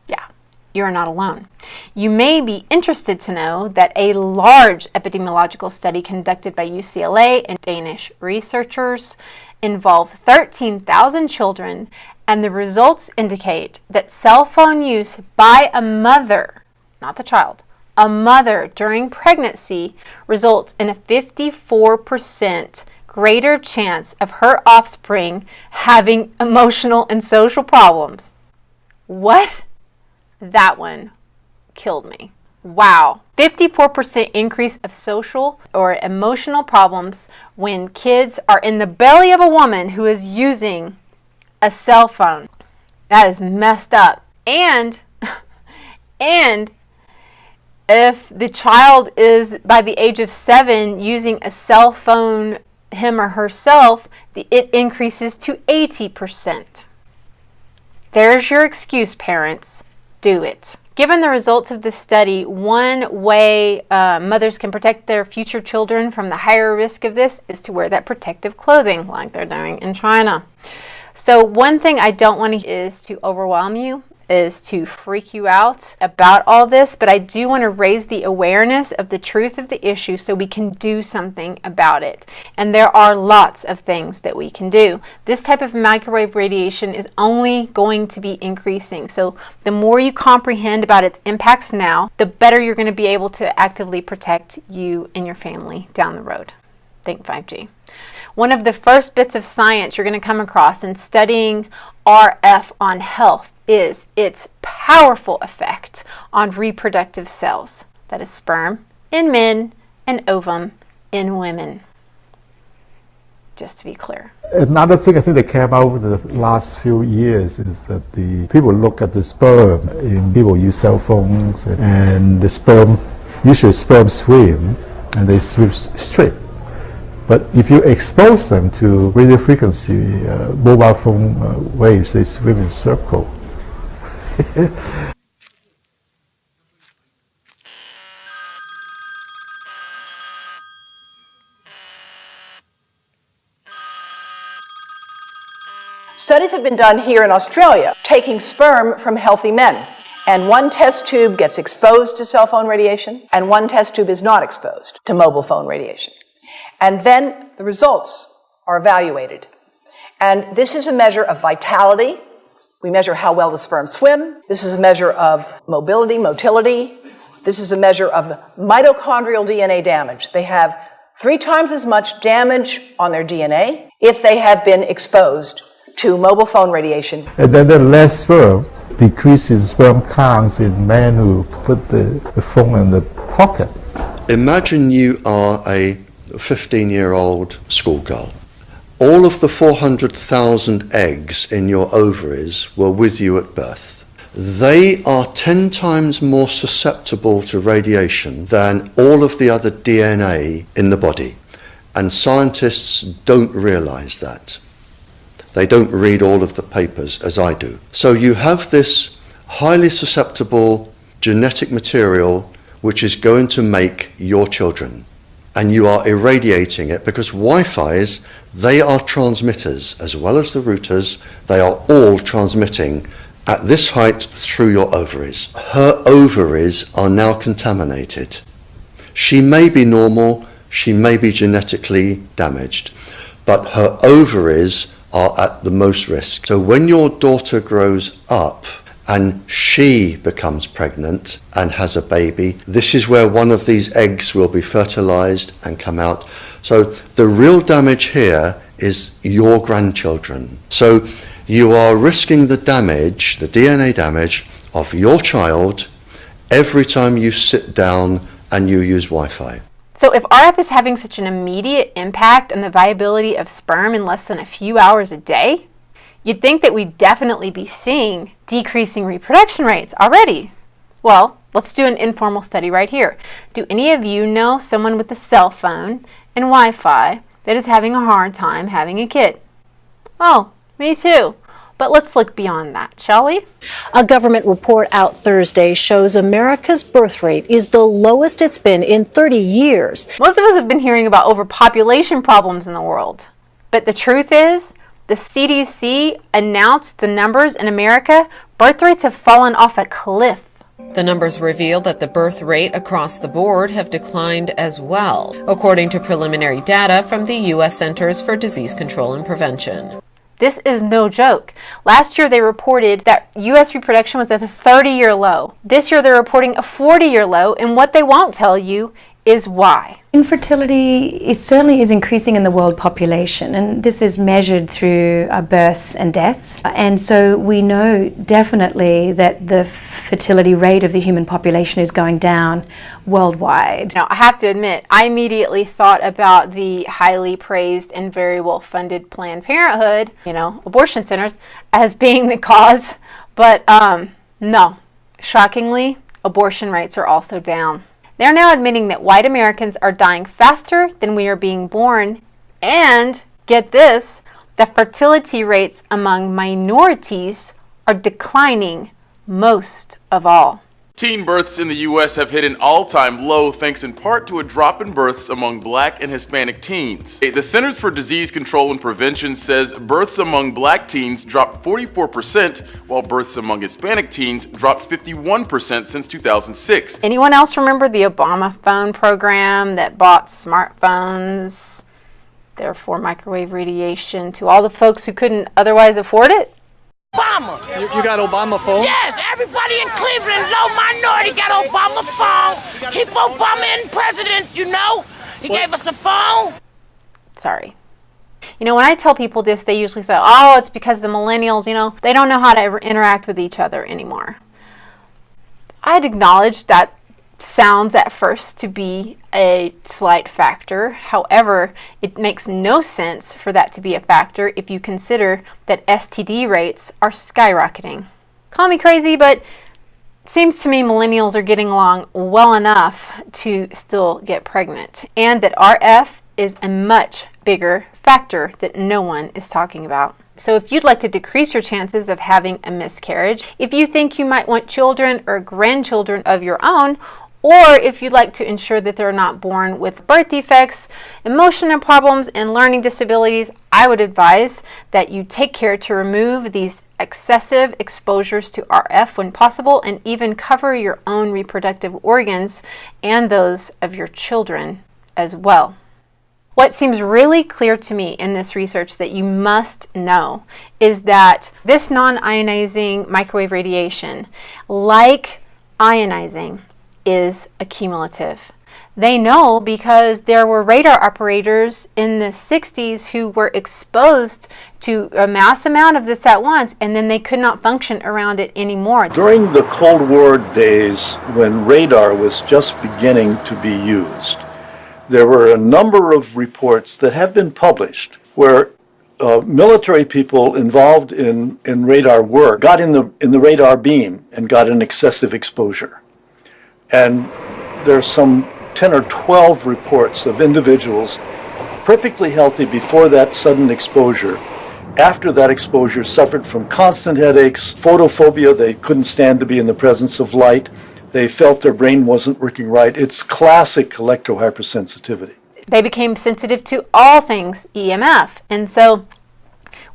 Yeah, you're not alone. You may be interested to know that a large epidemiological study conducted by UCLA and Danish researchers involved 13,000 children, and the results indicate that cell phone use by a mother, not the child, a mother during pregnancy results in a 54% greater chance of her offspring having emotional and social problems. What? That one killed me. Wow. 54% increase of social or emotional problems when kids are in the belly of a woman who is using a cell phone. That is messed up. And if the child is by the age of 7 using a cell phone, him or herself, it increases to 80%. There's your excuse, parents. Do it. Given the results of this study, one way mothers can protect their future children from the higher risk of this is to wear that protective clothing like they're doing in China. So one thing I don't want is to overwhelm you, is to freak you out about all this, but I do want to raise the awareness of the truth of the issue so we can do something about it. And there are lots of things that we can do. This type of microwave radiation is only going to be increasing. So the more you comprehend about its impacts now, the better you're going to be able to actively protect you and your family down the road. Think 5G. One of the first bits of science you're going to come across in studying RF on health is its powerful effect on reproductive cells. That is sperm in men and ovum in women. Just to be clear. Another thing I think that came out over the last few years is that the people look at the sperm in people use cell phones, and the sperm, usually sperm swim and they swim straight. But if you expose them to radio frequency mobile phone waves, they swim in a circle. Studies have been done here in Australia, taking sperm from healthy men. And one test tube gets exposed to cell phone radiation, and one test tube is not exposed to mobile phone radiation. And then the results are evaluated. And this is a measure of vitality. We measure how well the sperm swim. This is a measure of motility. This is a measure of mitochondrial DNA damage. They have 3 times as much damage on their DNA if they have been exposed to mobile phone radiation. And then the less sperm, decrease in sperm counts in men who put the phone in the pocket. Imagine you are a 15-year-old schoolgirl. All of the 400,000 eggs in your ovaries were with you at birth. They are 10 times more susceptible to radiation than all of the other DNA in the body. And scientists don't realize that. They don't read all of the papers as I do. So you have this highly susceptible genetic material which is going to make your children. And you are irradiating it because Wi-Fi's, they are transmitters as well as the routers. They are all transmitting at this height through your ovaries. Her ovaries are now contaminated. She may be normal, she may be genetically damaged, but her ovaries are at the most risk. So when your daughter grows up and she becomes pregnant and has a baby, this is where one of these eggs will be fertilized and come out. So the real damage here is your grandchildren. So you are risking the damage, the DNA damage of your child every time you sit down and you use Wi-Fi. So if RF is having such an immediate impact on the viability of sperm in less than a few hours a day, you'd think that we'd definitely be seeing decreasing reproduction rates already. Well, let's do an informal study right here. Do any of you know someone with a cell phone and Wi-Fi that is having a hard time having a kid? Oh, me too. But let's look beyond that, shall we? A government report out Thursday shows America's birth rate is the lowest it's been in 30 years. Most of us have been hearing about overpopulation problems in the world. But the truth is, the CDC announced the numbers in America. Birth rates have fallen off a cliff. The numbers reveal that the birth rate across the board have declined as well, according to preliminary data from the U.S. Centers for Disease Control and Prevention. This is no joke. Last year they reported that U.S. reproduction was at a 30-year low. This year they're reporting a 40-year low, and what they won't tell you is why. Infertility certainly is increasing in the world population, and this is measured through births and deaths. And so we know definitely that the fertility rate of the human population is going down worldwide. Now, I have to admit, I immediately thought about the highly praised and very well funded Planned Parenthood, abortion centers, as being the cause. But no, shockingly, abortion rates are also down. They're now admitting that white Americans are dying faster than we are being born, and get this, the fertility rates among minorities are declining most of all. Teen births in the U.S. have hit an all-time low thanks in part to a drop in births among Black and Hispanic teens. The Centers for Disease Control and Prevention says births among Black teens dropped 44%, while births among Hispanic teens dropped 51% since 2006. Anyone else remember the Obama phone program that bought smartphones, therefore microwave radiation, to all the folks who couldn't otherwise afford it? Obama. You got Obama phone? Yes, everybody in Cleveland, low minority, got Obama phone. Keep Obama in president, He gave us a phone. Sorry. When I tell people this, they usually say, oh, it's because the millennials, they don't know how to interact with each other anymore. I'd acknowledge that sounds at first to be a slight factor. However, it makes no sense for that to be a factor if you consider that STD rates are skyrocketing. Call me crazy, but it seems to me millennials are getting along well enough to still get pregnant, and that RF is a much bigger factor that no one is talking about. So if you'd like to decrease your chances of having a miscarriage, if you think you might want children or grandchildren of your own, or if you'd like to ensure that they're not born with birth defects, emotional problems, and learning disabilities, I would advise that you take care to remove these excessive exposures to RF when possible, and even cover your own reproductive organs and those of your children as well. What seems really clear to me in this research that you must know is that this non-ionizing microwave radiation, like ionizing, is accumulative. They know because there were radar operators in the 60s who were exposed to a mass amount of this at once, and then they could not function around it anymore. During the Cold War days, when radar was just beginning to be used, there were a number of reports that have been published where military people involved in radar work got in the radar beam and got an excessive exposure. And there's some 10 or 12 reports of individuals perfectly healthy before that sudden exposure. After that exposure, suffered from constant headaches, photophobia, they couldn't stand to be in the presence of light. They felt their brain wasn't working right. It's classic electrohypersensitivity. They became sensitive to all things EMF. And so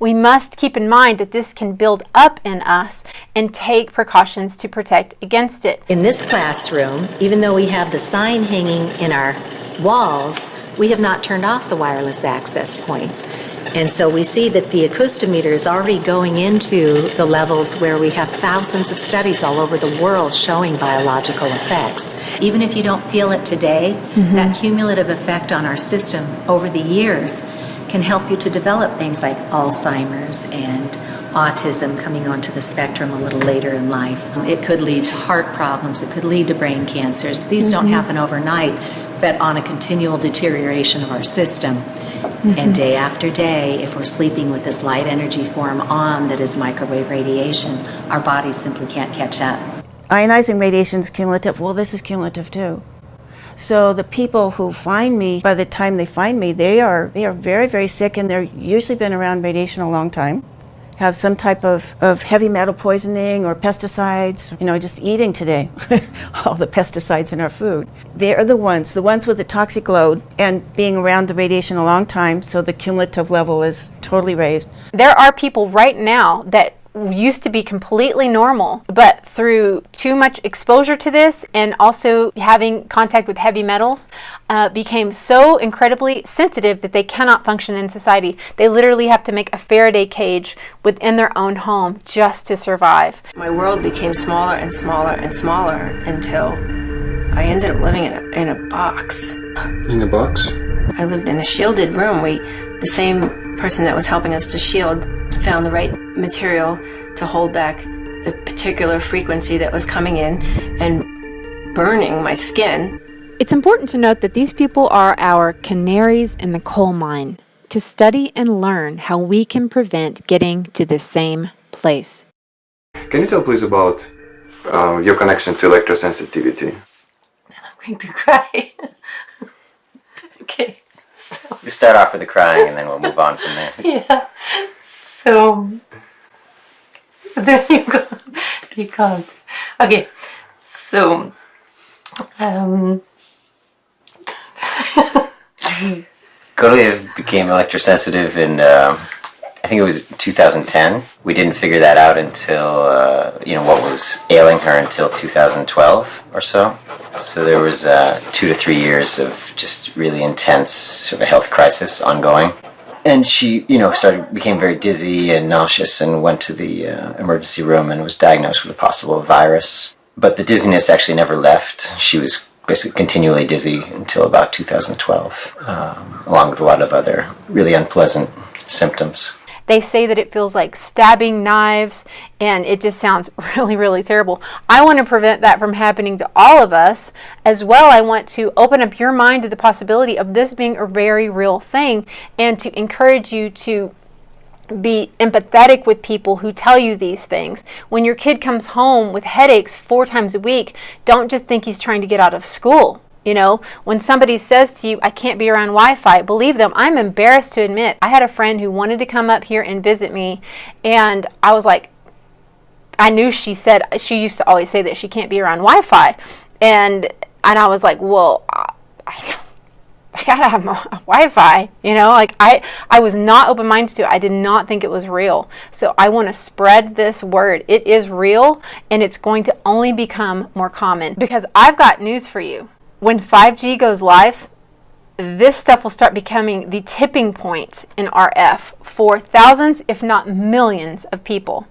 we must keep in mind that this can build up in us and take precautions to protect against it. In this classroom, even though we have the sign hanging in our walls, we have not turned off the wireless access points. And so we see that the acoustometer is already going into the levels where we have thousands of studies all over the world showing biological effects. Even if you don't feel it today, that cumulative effect on our system over the years can help you to develop things like Alzheimer's and autism coming onto the spectrum a little later in life. It could lead to heart problems, it could lead to brain cancers. These don't happen overnight, but on a continual deterioration of our system. And day after day, if we're sleeping with this light energy form on that is microwave radiation, our bodies simply can't catch up. Ionizing radiation is cumulative. Well, this is cumulative too. So the people who find me, by the time they find me, they are very, very sick, and they're usually been around radiation a long time, have some type of heavy metal poisoning or pesticides, just eating today, all the pesticides in our food. They're the ones with the toxic load and being around the radiation a long time, so the cumulative level is totally raised. There are people right now that used to be completely normal, but through too much exposure to this and also having contact with heavy metals, became so incredibly sensitive that they cannot function in society. They literally have to make a Faraday cage within their own home just to survive. My world became smaller and smaller and smaller until I ended up living in a box. In a box? I lived in a shielded room. The same person that was helping us to shield found the right material to hold back the particular frequency that was coming in and burning my skin. It's important to note that these people are our canaries in the coal mine, to study and learn how we can prevent getting to the same place. Can you tell please about your connection to electrosensitivity? I'm going to cry. Okay. We start off with the crying and then we'll move on from there. Yeah. So then you can't. Okay. So Gorliev became electrosensitive in I think it was 2010. We didn't figure that out until what was ailing her until 2012 or so. So there was 2 to 3 years of just really intense sort of a health crisis ongoing. And she, became very dizzy and nauseous and went to the emergency room and was diagnosed with a possible virus. But the dizziness actually never left. She was basically continually dizzy until about 2012, along with a lot of other really unpleasant symptoms. They say that it feels like stabbing knives, and it just sounds really, really terrible. I want to prevent that from happening to all of us. As well, I want to open up your mind to the possibility of this being a very real thing, and to encourage you to be empathetic with people who tell you these things. When your kid comes home with headaches 4 times a week, don't just think he's trying to get out of school. When somebody says to you, I can't be around Wi-Fi, believe them. I'm embarrassed to admit, I had a friend who wanted to come up here and visit me, and I was like, I knew she used to always say that she can't be around Wi-Fi, and I was like, well, I gotta have my Wi-Fi, I was not open-minded to it. I did not think it was real. So I want to spread this word. It is real, and it's going to only become more common, because I've got news for you. When 5G goes live, this stuff will start becoming the tipping point in RF for thousands, if not millions of people.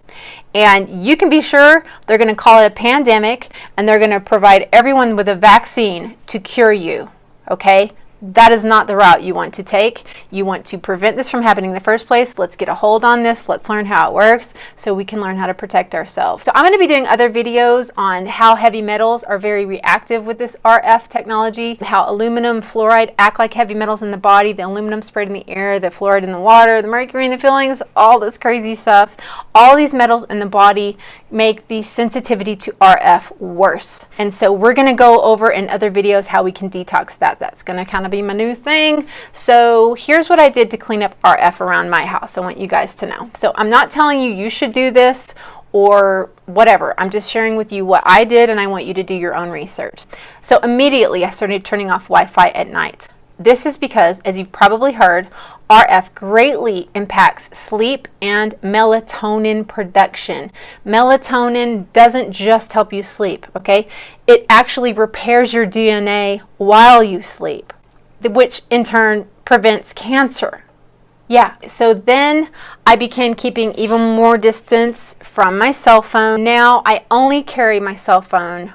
And you can be sure they're going to call it a pandemic, and they're going to provide everyone with a vaccine to cure you, okay? That is not the route you want to take. You want to prevent this from happening in the first place. Let's get a hold on this. Let's learn how it works so we can learn how to protect ourselves. So I'm going to be doing other videos on how heavy metals are very reactive with this RF technology, how aluminum, fluoride act like heavy metals in the body, the aluminum sprayed in the air, the fluoride in the water, the mercury in the fillings, all this crazy stuff. All these metals in the body make the sensitivity to RF worse. And so we're going to go over in other videos how we can detox that. That's going to kind of be my new thing. So here's what I did to clean up RF around my house. I want you guys to know. So I'm not telling you you should do this or whatever. I'm just sharing with you what I did, and I want you to do your own research. So immediately I started turning off Wi-Fi at night. This is because, as you've probably heard, RF greatly impacts sleep and melatonin production. Melatonin doesn't just help you sleep, okay? It actually repairs your DNA while you sleep, which in turn prevents cancer. Yeah, so then I began keeping even more distance from my cell phone. Now I only carry my cell phone,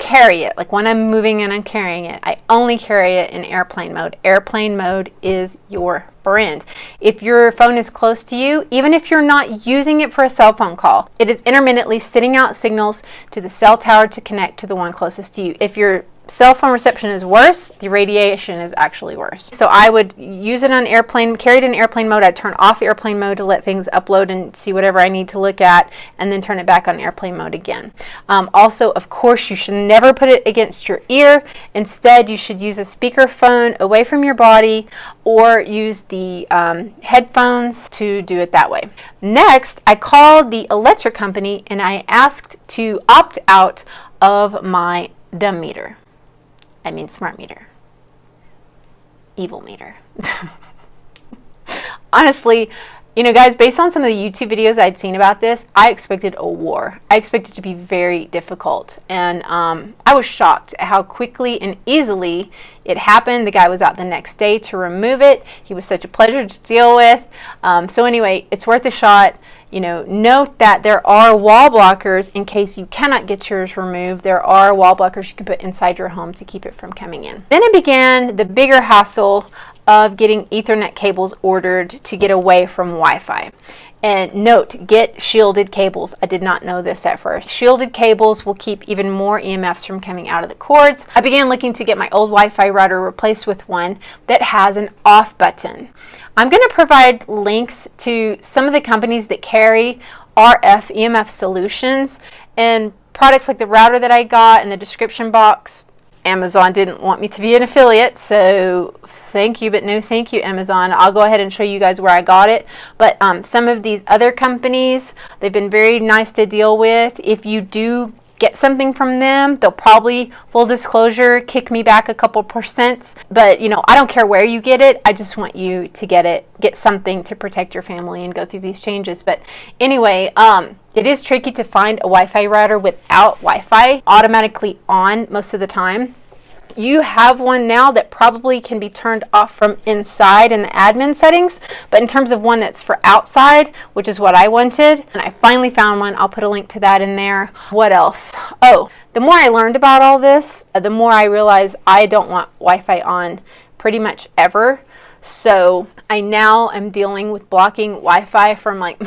like when I'm moving and I'm carrying it, I only carry it in airplane mode. Airplane mode is your friend. If your phone is close to you, even if you're not using it for a cell phone call, it is intermittently sending out signals to the cell tower to connect to the one closest to you. If your cell phone reception is worse, the radiation is actually worse. So I would use it on airplane, carry it in airplane mode. I'd turn off airplane mode to let things upload and see whatever I need to look at, and then turn it back on airplane mode again. Also, of course, you should never put it against your ear. Instead, you should use a speakerphone away from your body, or use the headphones to do it that way. Next, I called the electric company and I asked to opt out of my dumb meter. I mean smart meter. Evil meter. Honestly, You know, guys, based on some of the YouTube videos I'd seen about this, I expected a war. I expected it to be very difficult. And I was shocked at how quickly and easily it happened. The guy was out the next day to remove it. He was such a pleasure to deal with. So anyway, it's worth a shot. You know, note that there are wall blockers in case you cannot get yours removed. There are wall blockers you can put inside your home to keep it from coming in. Then it began the bigger hassle of getting Ethernet cables ordered to get away from Wi-Fi. And note, get shielded cables. I did not know this at first. Shielded cables will keep even more EMFs from coming out of the cords. I began looking to get my old Wi-Fi router replaced with one that has an off button. I'm going to provide links to some of the companies that carry RF EMF solutions and products like the router that I got in the description box. Amazon didn't want me to be an affiliate, so thank you, but no thank you, Amazon. I'll go ahead and show you guys where I got it. But some of these other companies, they've been very nice to deal with. If you do get something from them, they'll probably, full disclosure, kick me back a couple %. But you know, I don't care where you get it. I just want you to get something to protect your family and go through these changes. But anyway, it is tricky to find a Wi-Fi router without Wi-Fi automatically on most of the time. You have one now that probably can be turned off from inside in the admin settings, but in terms of one that's for outside, which is what I wanted, and I finally found one. I'll put a link to that in there. What else? Oh, the more I learned about all this, the more I realized I don't want Wi-Fi on pretty much ever. So I now am dealing with blocking Wi-Fi from like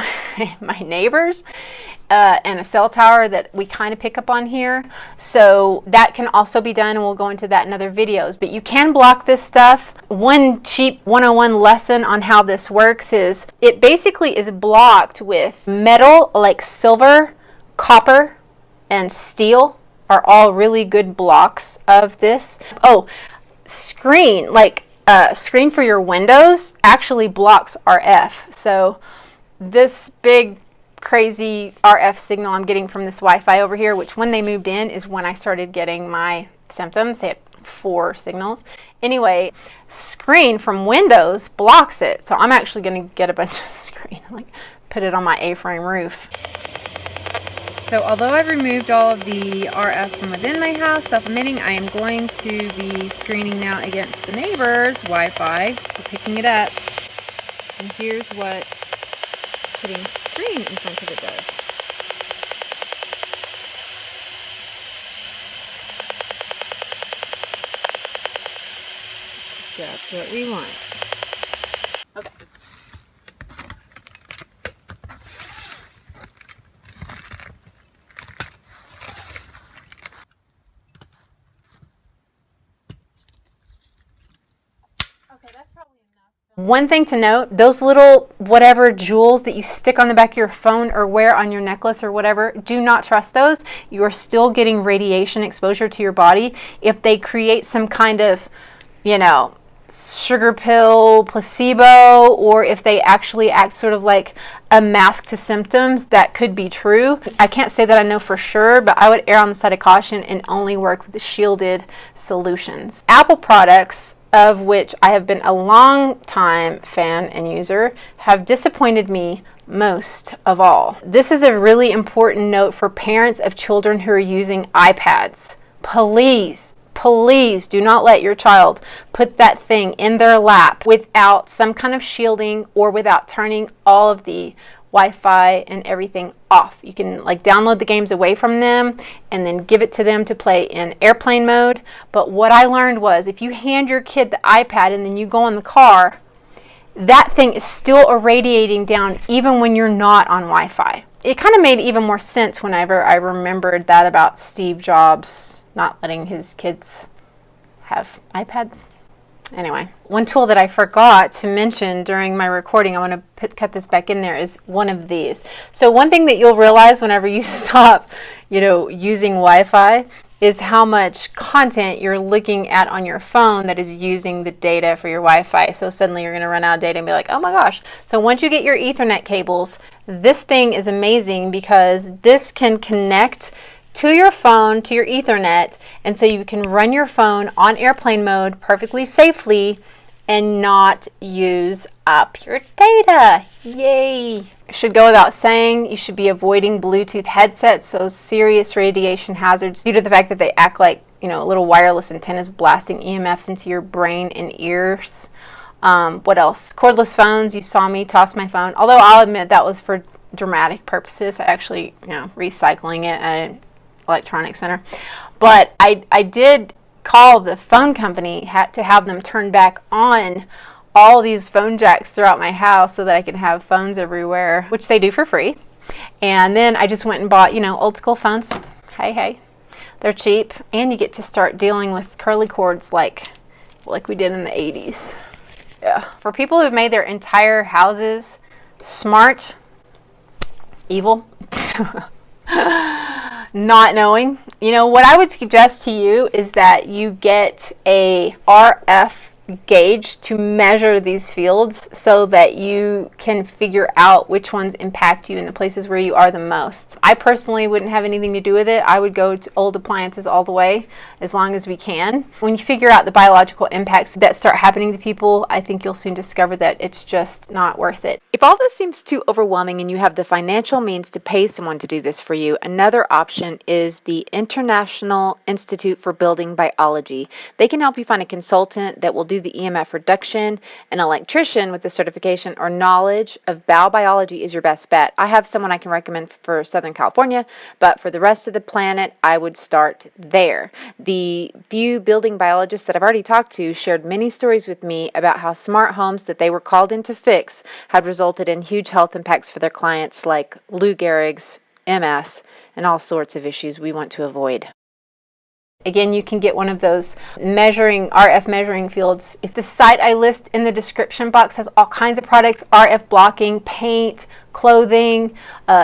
my neighbors and a cell tower that we kind of pick up on here. So that can also be done, and we'll go into that in other videos. But you can block this stuff. One cheap 101 lesson on how this works is it basically is blocked with metal, like silver, copper, and steel are all really good blocks of this. Oh, screen, like screen for your windows actually blocks RF. So this big crazy RF signal I'm getting from this Wi-Fi over here, which when they moved in is when I started getting my symptoms. They had 4 signals. Anyway, screen from Windows blocks it. So I'm actually going to get a bunch of screen, like put it on my A-frame roof. So although I've removed all of the RF from within my house, self-emitting, I am going to be screening now against the neighbor's Wi-Fi. We're picking it up. And here's what putting screen in front of it does. That's what we want. Okay. One thing to note, those little whatever jewels that you stick on the back of your phone or wear on your necklace or whatever, do not trust those. You are still getting radiation exposure to your body. If they create some kind of, you know, sugar pill, placebo, or if they actually act sort of like a mask to symptoms, that could be true. I can't say that I know for sure, but I would err on the side of caution and only work with the shielded solutions. Apple products, of which I have been a long time fan and user, have disappointed me most of all. This is a really important note for parents of children who are using iPads. Please, please do not let your child put that thing in their lap without some kind of shielding or without turning all of the Wi-Fi and everything off. You can like download the games away from them and then give it to them to play in airplane mode. But what I learned was if you hand your kid the iPad and then you go in the car, that thing is still irradiating down even when you're not on Wi-Fi. It kind of made even more sense whenever I remembered that about Steve Jobs not letting his kids have iPads. Anyway, one tool that I forgot to mention during my recording, I want to cut this back in there, is one of these. So one thing that you'll realize whenever you stop, using Wi-Fi is how much content you're looking at on your phone that is using the data for your Wi-Fi. So suddenly you're going to run out of data and be like, oh my gosh. So once you get your Ethernet cables, this thing is amazing because this can connect to your phone, to your Ethernet, and so you can run your phone on airplane mode perfectly safely and not use up your data. Yay! Should go without saying, you should be avoiding Bluetooth headsets, those serious radiation hazards due to the fact that they act like, you know, little wireless antennas blasting EMFs into your brain and ears. What else? Cordless phones. You saw me toss my phone. Although I'll admit that was for dramatic purposes. I actually, you know, recycling it at an electronics center. But I did call the phone company to have them turn back on all these phone jacks throughout my house so that I can have phones everywhere, which they do for free. And then I just went and bought, you know, old school phones. Hey, they're cheap, and you get to start dealing with curly cords like we did in the 80s. Yeah. For people who've made their entire houses smart, evil, not knowing, you know, what I would suggest to you is that you get a RF gauge to measure these fields so that you can figure out which ones impact you in the places where you are the most. I personally wouldn't have anything to do with it. I would go to old appliances all the way as long as we can. When you figure out the biological impacts that start happening to people, I think you'll soon discover that it's just not worth it. If all this seems too overwhelming and you have the financial means to pay someone to do this for you, another option is the International Institute for Building Biology. They can help you find a consultant that will do the EMF reduction. An electrician with the certification or knowledge of biology is your best bet. I have someone I can recommend for Southern California, but for the rest of the planet, I would start there. The few building biologists that I've already talked to shared many stories with me about how smart homes that they were called in to fix had resulted in huge health impacts for their clients, like Lou Gehrig's, MS, and all sorts of issues we want to avoid. Again, you can get one of those RF measuring fields. If the site I list in the description box has all kinds of products, RF blocking, paint, clothing,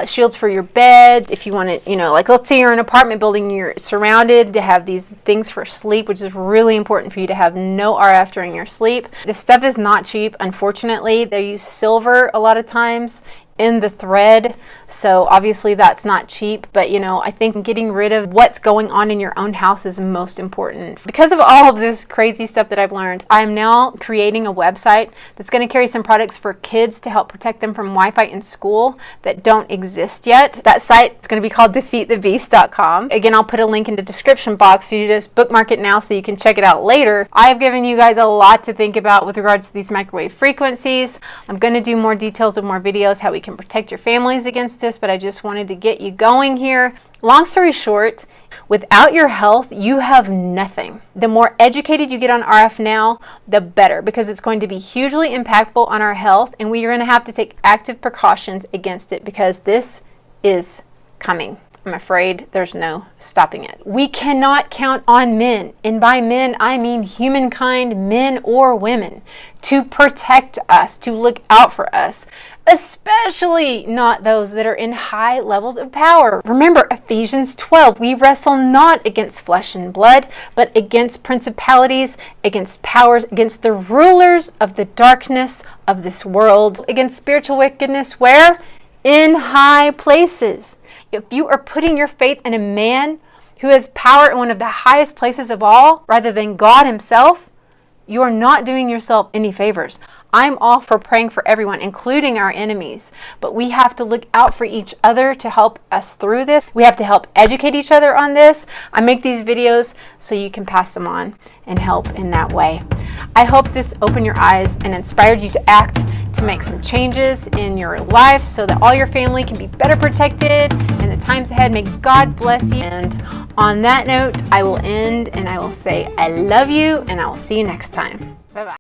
shields for your beds. If you want to, you know, like let's say you're in an apartment building, you're surrounded to have these things for sleep, which is really important for you to have no RF during your sleep. This stuff is not cheap, unfortunately. They use silver a lot of times in the thread, so obviously that's not cheap, but you know, I think getting rid of what's going on in your own house is most important. Because of all of this crazy stuff that I've learned, I'm now creating a website that's going to carry some products for kids to help protect them from Wi-Fi in school that don't exist yet. That site is going to be called defeatthebeast.com. Again, I'll put a link in the description box, so you just bookmark it now so you can check it out later. I have given you guys a lot to think about with regards to these microwave frequencies. I'm going to do more details and more videos how we can protect your families against this, but I just wanted to get you going here. Long story short, without your health, you have nothing. The more educated you get on RF now, the better, because it's going to be hugely impactful on our health, and we are going to have to take active precautions against it because this is coming. I'm afraid there's no stopping it. We cannot count on men, and by men I mean humankind, men or women, to protect us, to look out for us, especially not those that are in high levels of power. Remember Ephesians 12, we wrestle not against flesh and blood, but against principalities, against powers, against the rulers of the darkness of this world, against spiritual wickedness, where? In high places. If you are putting your faith in a man who has power in one of the highest places of all, rather than God himself, you are not doing yourself any favors. I'm all for praying for everyone, including our enemies, but we have to look out for each other to help us through this. We have to help educate each other on this. I make these videos so you can pass them on and help in that way. I hope this opened your eyes and inspired you to act, to make some changes in your life so that all your family can be better protected in the times ahead. May God bless you. And on that note, I will end and I will say I love you, and I will see you next time. Bye-bye.